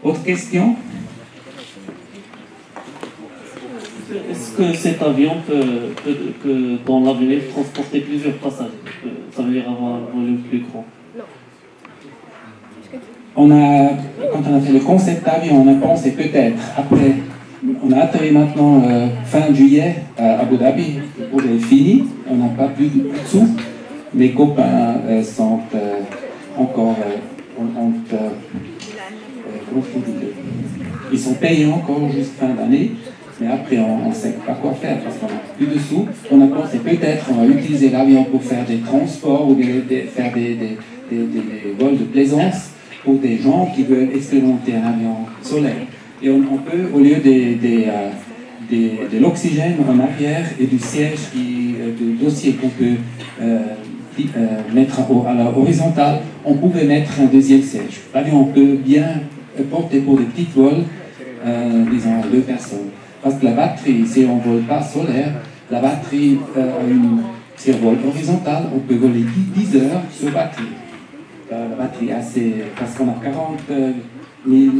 Autre question? Est-ce que cet avion peut dans l'avenir, transporter plusieurs passagers? Ça veut dire avoir un volume plus grand? Quand on a fait le concept avion, on a pensé peut-être, après on a atterri maintenant fin juillet à Abu Dhabi. Le projet est fini, on n'a pas plus de sous. Mes copains sont encore... ils sont payés encore jusqu'à fin d'année, mais après on ne sait pas quoi faire parce qu'on n'a plus de sous. On a pensé peut-être on va utiliser l'avion pour faire des transports ou faire des vols de plaisance pour des gens qui veulent expérimenter un avion solaire. Et on peut, au lieu de l'oxygène en arrière et du siège, du dossier qu'on peut mettre à la horizontale, on pouvait mettre un deuxième siège. L'avion peut bien porter pour des petits vols, disons 2 personnes. Parce que la batterie, si on ne vole pas solaire, la batterie, si on vole horizontal, on peut voler 10 heures sur batterie. La batterie assez, parce qu'on a 40 000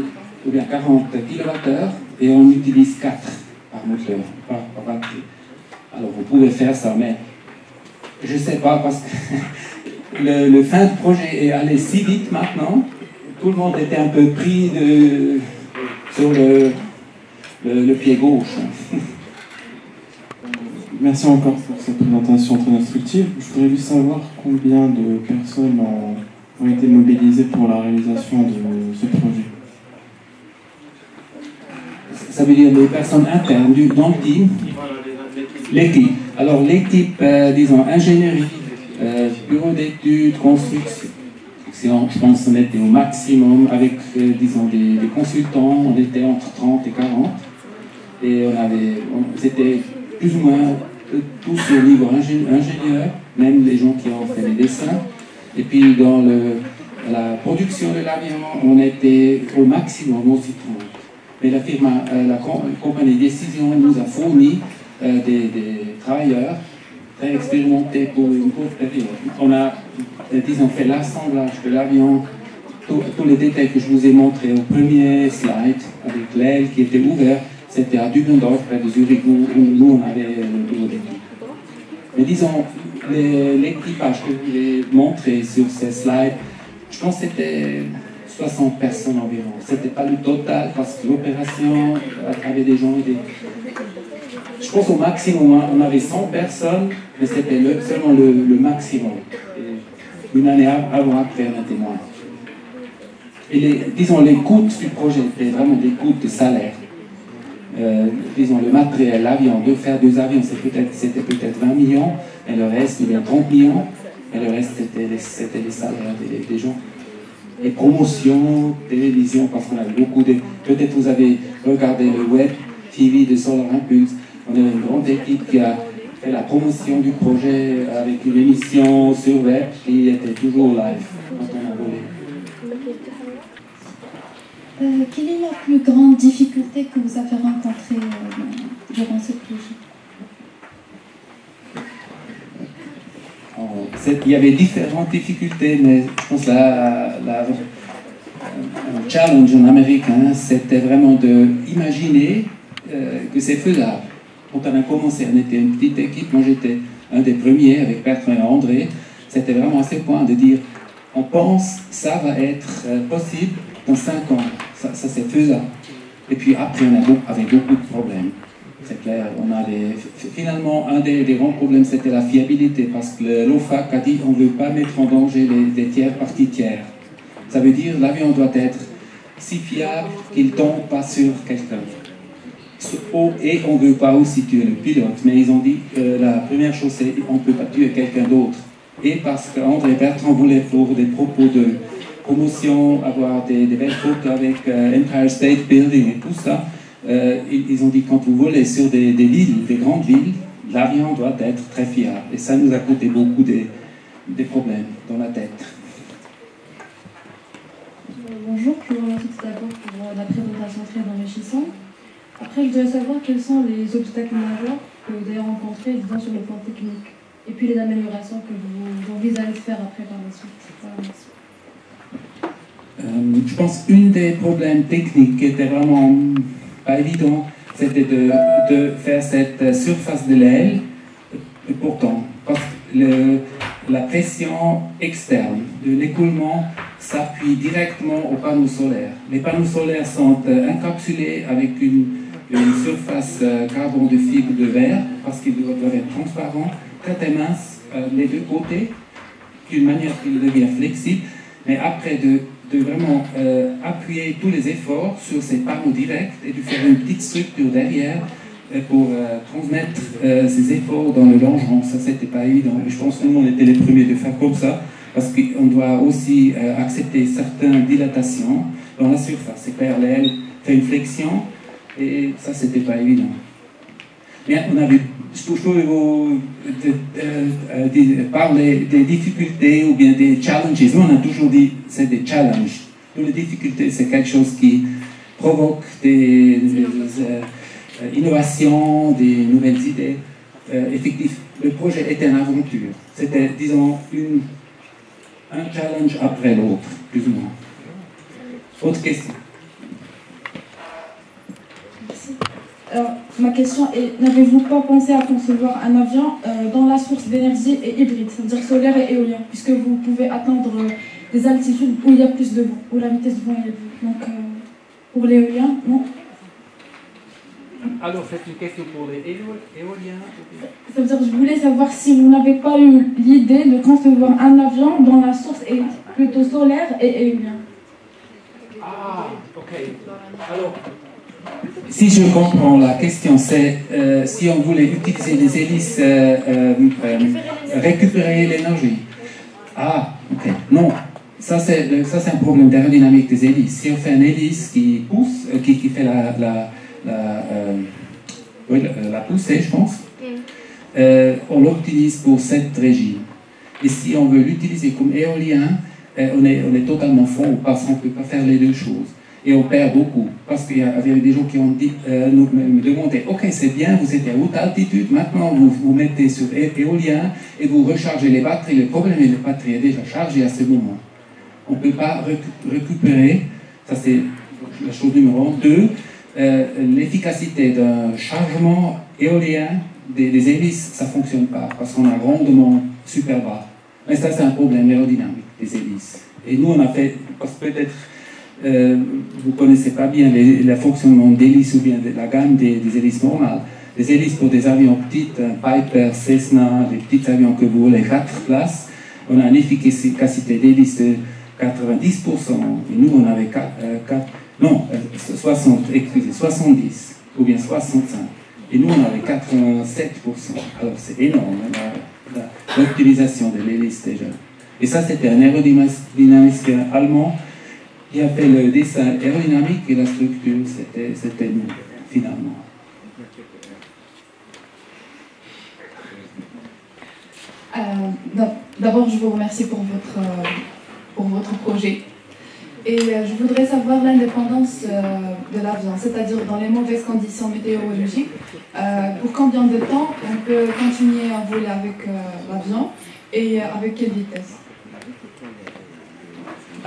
ou bien 40 kWh et on utilise 4 par moteur, par batterie. Alors vous pouvez faire ça, mais je ne sais pas parce que le fin de projet est allé si vite maintenant. Tout le monde était un peu pris sur le pied gauche. Merci encore pour cette présentation très instructive. Je voudrais juste savoir combien de personnes ont été mobilisées pour la réalisation de ce projet. Ça veut dire les personnes internes dans le team. L'équipe. Alors l'équipe, disons, ingénierie, bureau d'études, construction, je pense qu'on était au maximum avec, disons, des consultants, on était entre 30 et 40. Et c'était plus ou moins tous au niveau ingénieur, même les gens qui ont fait les dessins. Et puis dans la production de l'avion, on était au maximum aussi 30. Mais la compagnie Décision nous a fourni des travailleurs très expérimentés pour une courte période. On a, disons, fait l'assemblage de l'avion, tous les détails que je vous ai montrés au premier slide, avec l'aile qui était ouverte, c'était à Dübendorf, près de Zurich, où nous on avait le bureau d'études. Mais disons, l'équipage que je vous ai montré sur ces slides, je pense que c'était 60 personnes environ. Ce n'était pas le total parce que l'opération avait des gens. Je pense au maximum, on avait 100 personnes, mais c'était seulement le maximum. Et une année avant, après, on était moins. Et disons, les coûts du projet étaient vraiment des coûts de salaire. Disons, le matériel, l'avion, de faire 2 avions, c'était peut-être 20 millions, et le reste, il y a 30 millions, et le reste, c'était les salaires des gens. Et promotion, télévision, parce qu'on avait beaucoup de... Peut-être vous avez regardé le web TV de Solar Impulse. On avait une grande équipe qui a fait la promotion du projet avec une émission sur web qui était toujours live quand on a volé. Quelle est la plus grande difficulté que vous avez rencontrée durant ce projet? Il y avait différentes difficultés, mais je pense que le challenge en Amérique, c'était vraiment d'imaginer que c'est faisable. Quand on a commencé, on était une petite équipe, moi j'étais un des premiers avec Bertrand et André, c'était vraiment à ce point de dire, on pense que ça va être possible dans 5 ans, ça c'est faisable. Et puis après, on avait beaucoup de problèmes. C'est clair, finalement, un des grands problèmes, c'était la fiabilité, parce que l'OFAC a dit on ne veut pas mettre en danger les tiers parties tiers. Ça veut dire l'avion doit être si fiable qu'il ne tombe pas sur quelqu'un. Et on ne veut pas aussi tuer le pilote, mais ils ont dit la première chose, c'est qu'on ne peut pas tuer quelqu'un d'autre. Et parce qu'André et Bertrand voulaient pour des propos de promotion, avoir des belles photos avec Empire State Building et tout ça, ils ont dit quand vous volez sur des villes, des grandes villes, l'avion doit être très fiable. Et ça nous a coûté beaucoup des problèmes dans la tête. Bonjour, je vous remercie tout d'abord pour la présentation très enrichissante. Après, je voudrais savoir quels sont les obstacles majeurs que vous avez rencontrés, disons, sur le plan technique, et puis les améliorations que vous envisagez de faire après par la suite. Voilà, merci. Je pense qu'un des problèmes techniques qui était vraiment pas évident, c'était de faire cette surface de l'aile, pourtant, parce que la pression externe de l'écoulement s'appuie directement aux panneaux solaires. Les panneaux solaires sont encapsulés avec une surface carbone de fibre de verre, parce qu'ils doivent être transparents, très minces les deux côtés, d'une manière qu'il devient flexible, mais après de vraiment appuyer tous les efforts sur ces panneaux directs et de faire une petite structure derrière pour transmettre ces efforts dans le longeron. Ça, c'était pas évident. Je pense que nous, on était les premiers de faire comme ça, parce qu'on doit aussi accepter certaines dilatations dans la surface. C'est clair, l'aile fait une flexion, et ça, c'était pas évident. Mais on avait, je peux vous parler des difficultés ou bien des challenges. Nous, on a toujours dit c'est des challenges. Les difficultés, c'est quelque chose qui provoque des innovations, des nouvelles idées. Effectivement, le projet était une aventure. C'était, disons, un challenge après l'autre, plus ou moins. Autre question? Alors, ma question est, n'avez-vous pas pensé à concevoir un avion dont la source d'énergie est hybride, c'est-à-dire solaire et éolien, puisque vous pouvez atteindre des altitudes où il y a plus de vent, où la vitesse du vent est élevée. Donc, pour l'éolien, non? Alors, c'est une question pour les éoliens? Ça veut dire, je voulais savoir si vous n'avez pas eu l'idée de concevoir un avion dont la source est plutôt solaire et éolien. Ah, ok. Alors, si je comprends la question, c'est si on voulait utiliser les hélices, récupérer l'énergie. Ah, ok. Non, ça c'est un problème d'aérodynamique des hélices. Si on fait une hélice qui pousse, qui fait la poussée, je pense, on l'utilise pour cette régie. Et si on veut l'utiliser comme éolien, on est totalement fond parce qu'on ne peut pas faire les deux choses. Et on perd beaucoup, parce qu'il y avait des gens qui ont dit, me demandaient, ok, c'est bien, vous êtes à haute altitude, maintenant vous mettez sur éolien et vous rechargez les batteries. Le problème est que les batteries est déjà chargée à ce moment. On ne peut pas récupérer, ça c'est la chose numéro 1. 2, l'efficacité d'un chargement éolien des hélices, ça ne fonctionne pas, parce qu'on a un rendement super bas. Mais ça c'est un problème aérodynamique des hélices. Et nous on a fait, parce que peut-être vous ne connaissez pas bien le fonctionnement d'hélices ou bien de la gamme des hélices normales. Les hélices pour des avions petites, Piper, Cessna, des petits avions que vous voulez 4 places, on a une efficacité d'hélice de 90%. Et nous, on avait 70 ou bien 65. Et nous, on avait 87%. Alors c'est énorme, l'utilisation de l'hélice déjà. Et ça, c'était un aérodynamicien allemand qui a fait le dessin aérodynamique et la structure, c'était nous, finalement. D'abord, je vous remercie pour votre projet. Et je voudrais savoir l'indépendance de l'avion, c'est-à-dire dans les mauvaises conditions météorologiques. Pour combien de temps on peut continuer à voler avec l'avion et avec quelle vitesse?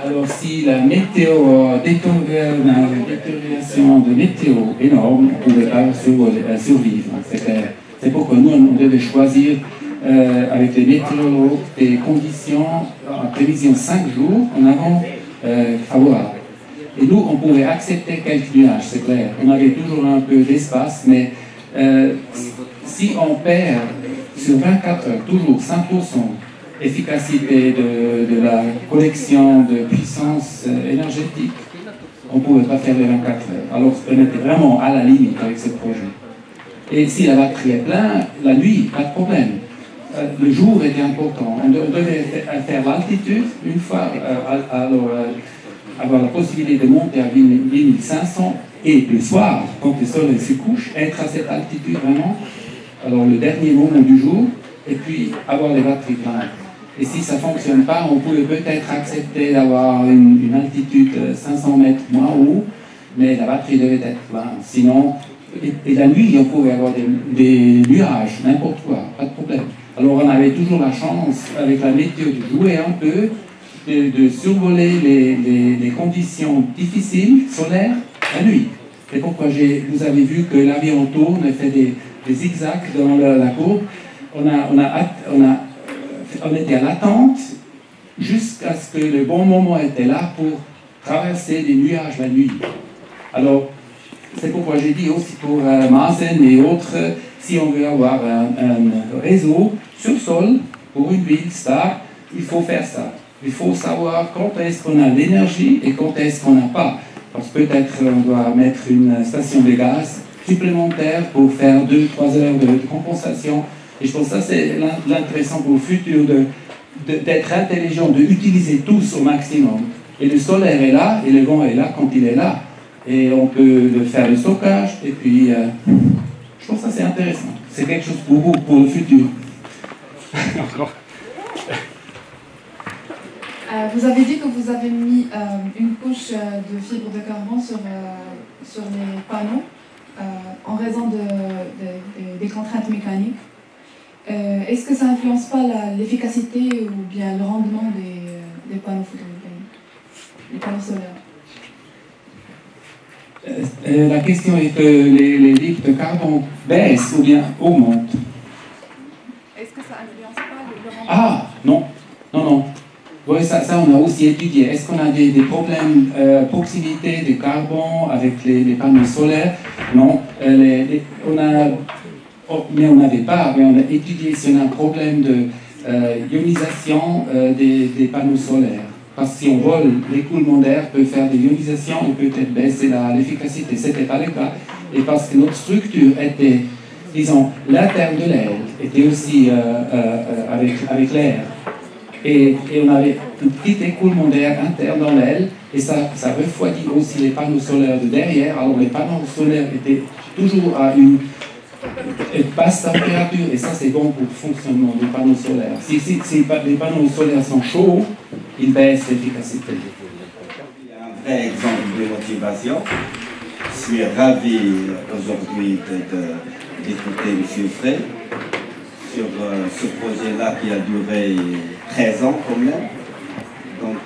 Alors, si la météo détérioration de météo énorme, on ne pouvait pas survivre. C'est pourquoi nous, on devait choisir avec les météorologues des conditions en prévision 5 jours en avant favorables. Et nous, on pouvait accepter quelques nuages, c'est clair. On avait toujours un peu d'espace, mais si on perd sur 24 heures toujours 5% efficacité de la collection de puissance énergétique, on ne pouvait pas faire les 24 heures. Alors on était vraiment à la limite avec ce projet. Et si la batterie est pleine, la nuit, pas de problème. Le jour était important. On devait faire l'altitude une fois, avoir la possibilité de monter à 1500 et le soir, quand le soleil se couche, être à cette altitude vraiment, alors le dernier moment du jour, et puis avoir les batteries pleines. Et si ça ne fonctionne pas, on pouvait peut-être accepter d'avoir une altitude 500 mètres moins haut, mais la batterie devait être pleine. Sinon, et la nuit, on pouvait avoir des nuages, n'importe quoi, pas de problème. Alors on avait toujours la chance, avec la météo, de jouer un peu, de survoler les conditions difficiles, solaires, la nuit. C'est pourquoi vous avez vu que l'avion tourne et fait des zigzags dans la courbe. On était à l'attente jusqu'à ce que le bon moment était là pour traverser les nuages la nuit. Alors, c'est pourquoi j'ai dit aussi pour Maasen et autres, si on veut avoir un réseau sur sol pour une ville star, il faut faire ça. Il faut savoir quand est-ce qu'on a l'énergie et quand est-ce qu'on n'a pas. Parce que peut-être on doit mettre une station de gaz supplémentaire pour faire 2-3 heures de compensation. Et je pense que ça c'est l'intéressant pour le futur, d'être intelligent, d'utiliser tous au maximum. Et le solaire est là, et le vent est là quand il est là. Et on peut faire le stockage, et puis je pense que ça c'est intéressant. C'est quelque chose pour vous, pour le futur. Vous avez dit que vous avez mis une couche de fibre de carbone sur les panneaux en raison des contraintes mécaniques. Est-ce que ça n'influence pas l'efficacité ou bien le rendement des panneaux photovoltaïques, les panneaux solaires? La question est que les litres de carbone baissent ou bien augmentent. Est-ce que ça n'influence pas le rendement? Ah, non, non, non. Oui, ça on a aussi étudié. Est-ce qu'on a des problèmes proximité de carbone avec les panneaux solaires? Non. Mais on n'avait pas, mais on a étudié si on a un problème de ionisation des panneaux solaires. Parce que si on vole, l'écoulement d'air peut faire des ionisations et peut-être baisser l'efficacité. Ce n'était pas le cas. Et parce que notre structure était, disons, l'interne de l'aile était aussi avec l'air. Et on avait un petit écoulement d'air interne dans l'aile, et ça refroidit aussi les panneaux solaires de derrière. Alors les panneaux solaires étaient toujours à une basse température, et ça c'est bon pour le fonctionnement des panneaux solaires. Si les panneaux solaires sont chauds, ils baissent l'efficacité. Il y a un vrai exemple de motivation. Je suis ravi aujourd'hui d'écouter M. Frey sur ce projet-là qui a duré 13 ans quand même. Donc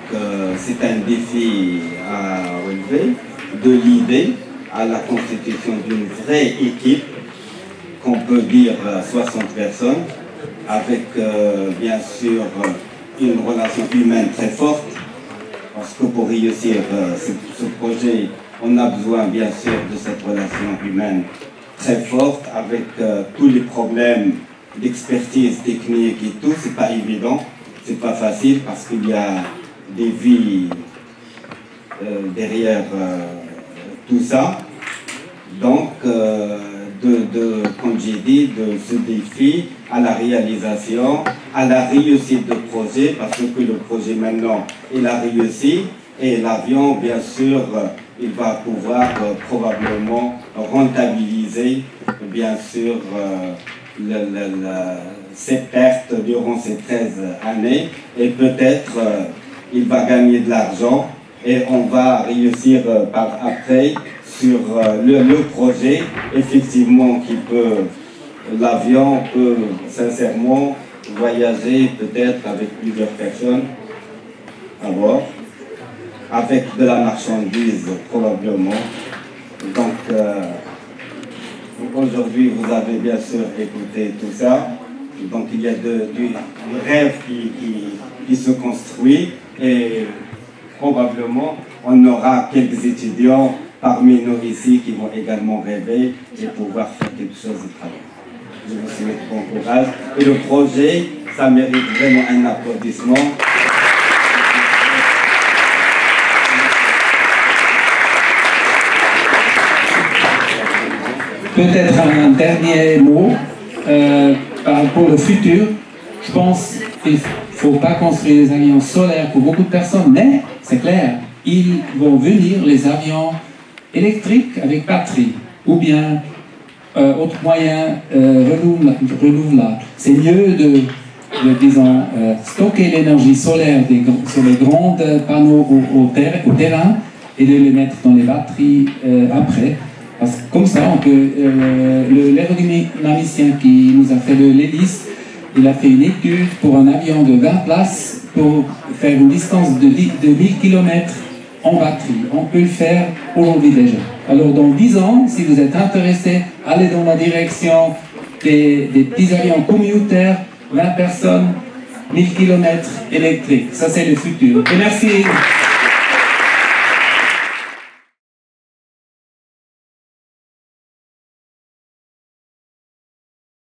c'est un défi à relever, de l'idée à la constitution d'une vraie équipe, qu'on peut dire 60 personnes, avec bien sûr une relation humaine très forte, parce que pour réussir ce projet, on a besoin bien sûr de cette relation humaine très forte, avec tous les problèmes d'expertise technique et tout. C'est pas évident, c'est pas facile, parce qu'il y a des vies derrière tout ça. Donc, comme j'ai dit, de ce défi à la réalisation, à la réussite du projet, parce que le projet maintenant, il a réussi, et l'avion, bien sûr, il va pouvoir probablement rentabiliser, bien sûr, ses pertes durant ces 13 années, et peut-être il va gagner de l'argent, et on va réussir par après sur le projet, effectivement, l'avion peut sincèrement voyager peut-être avec plusieurs personnes à bord, avec de la marchandise probablement. Donc aujourd'hui vous avez bien sûr écouté tout ça, donc il y a du rêve qui se construit, et probablement on aura quelques étudiants parmi nous ici qui vont également rêver et pouvoir faire quelque chose de travail. Je vous souhaite bon courage. Et le projet, ça mérite vraiment un applaudissement. Peut-être un dernier mot pour le futur. Je pense qu'il ne faut pas construire des avions solaires pour beaucoup de personnes, mais c'est clair, ils vont venir, les avions électriques avec batterie, ou bien autre moyen renouvelable. C'est mieux de stocker l'énergie solaire sur les grands panneaux au terrain et de les mettre dans les batteries après. Parce que comme ça, on peut. L'aérodynamicien qui nous a fait l'hélice, il a fait une étude pour un avion de 20 places pour faire une distance de 1000 km en batterie. On peut le faire aujourd'hui déjà. Alors dans 10 ans, si vous êtes intéressé, allez dans la direction des petits avions communautaires, 20 personnes, 1000 km électriques. Ça c'est le futur. Et merci.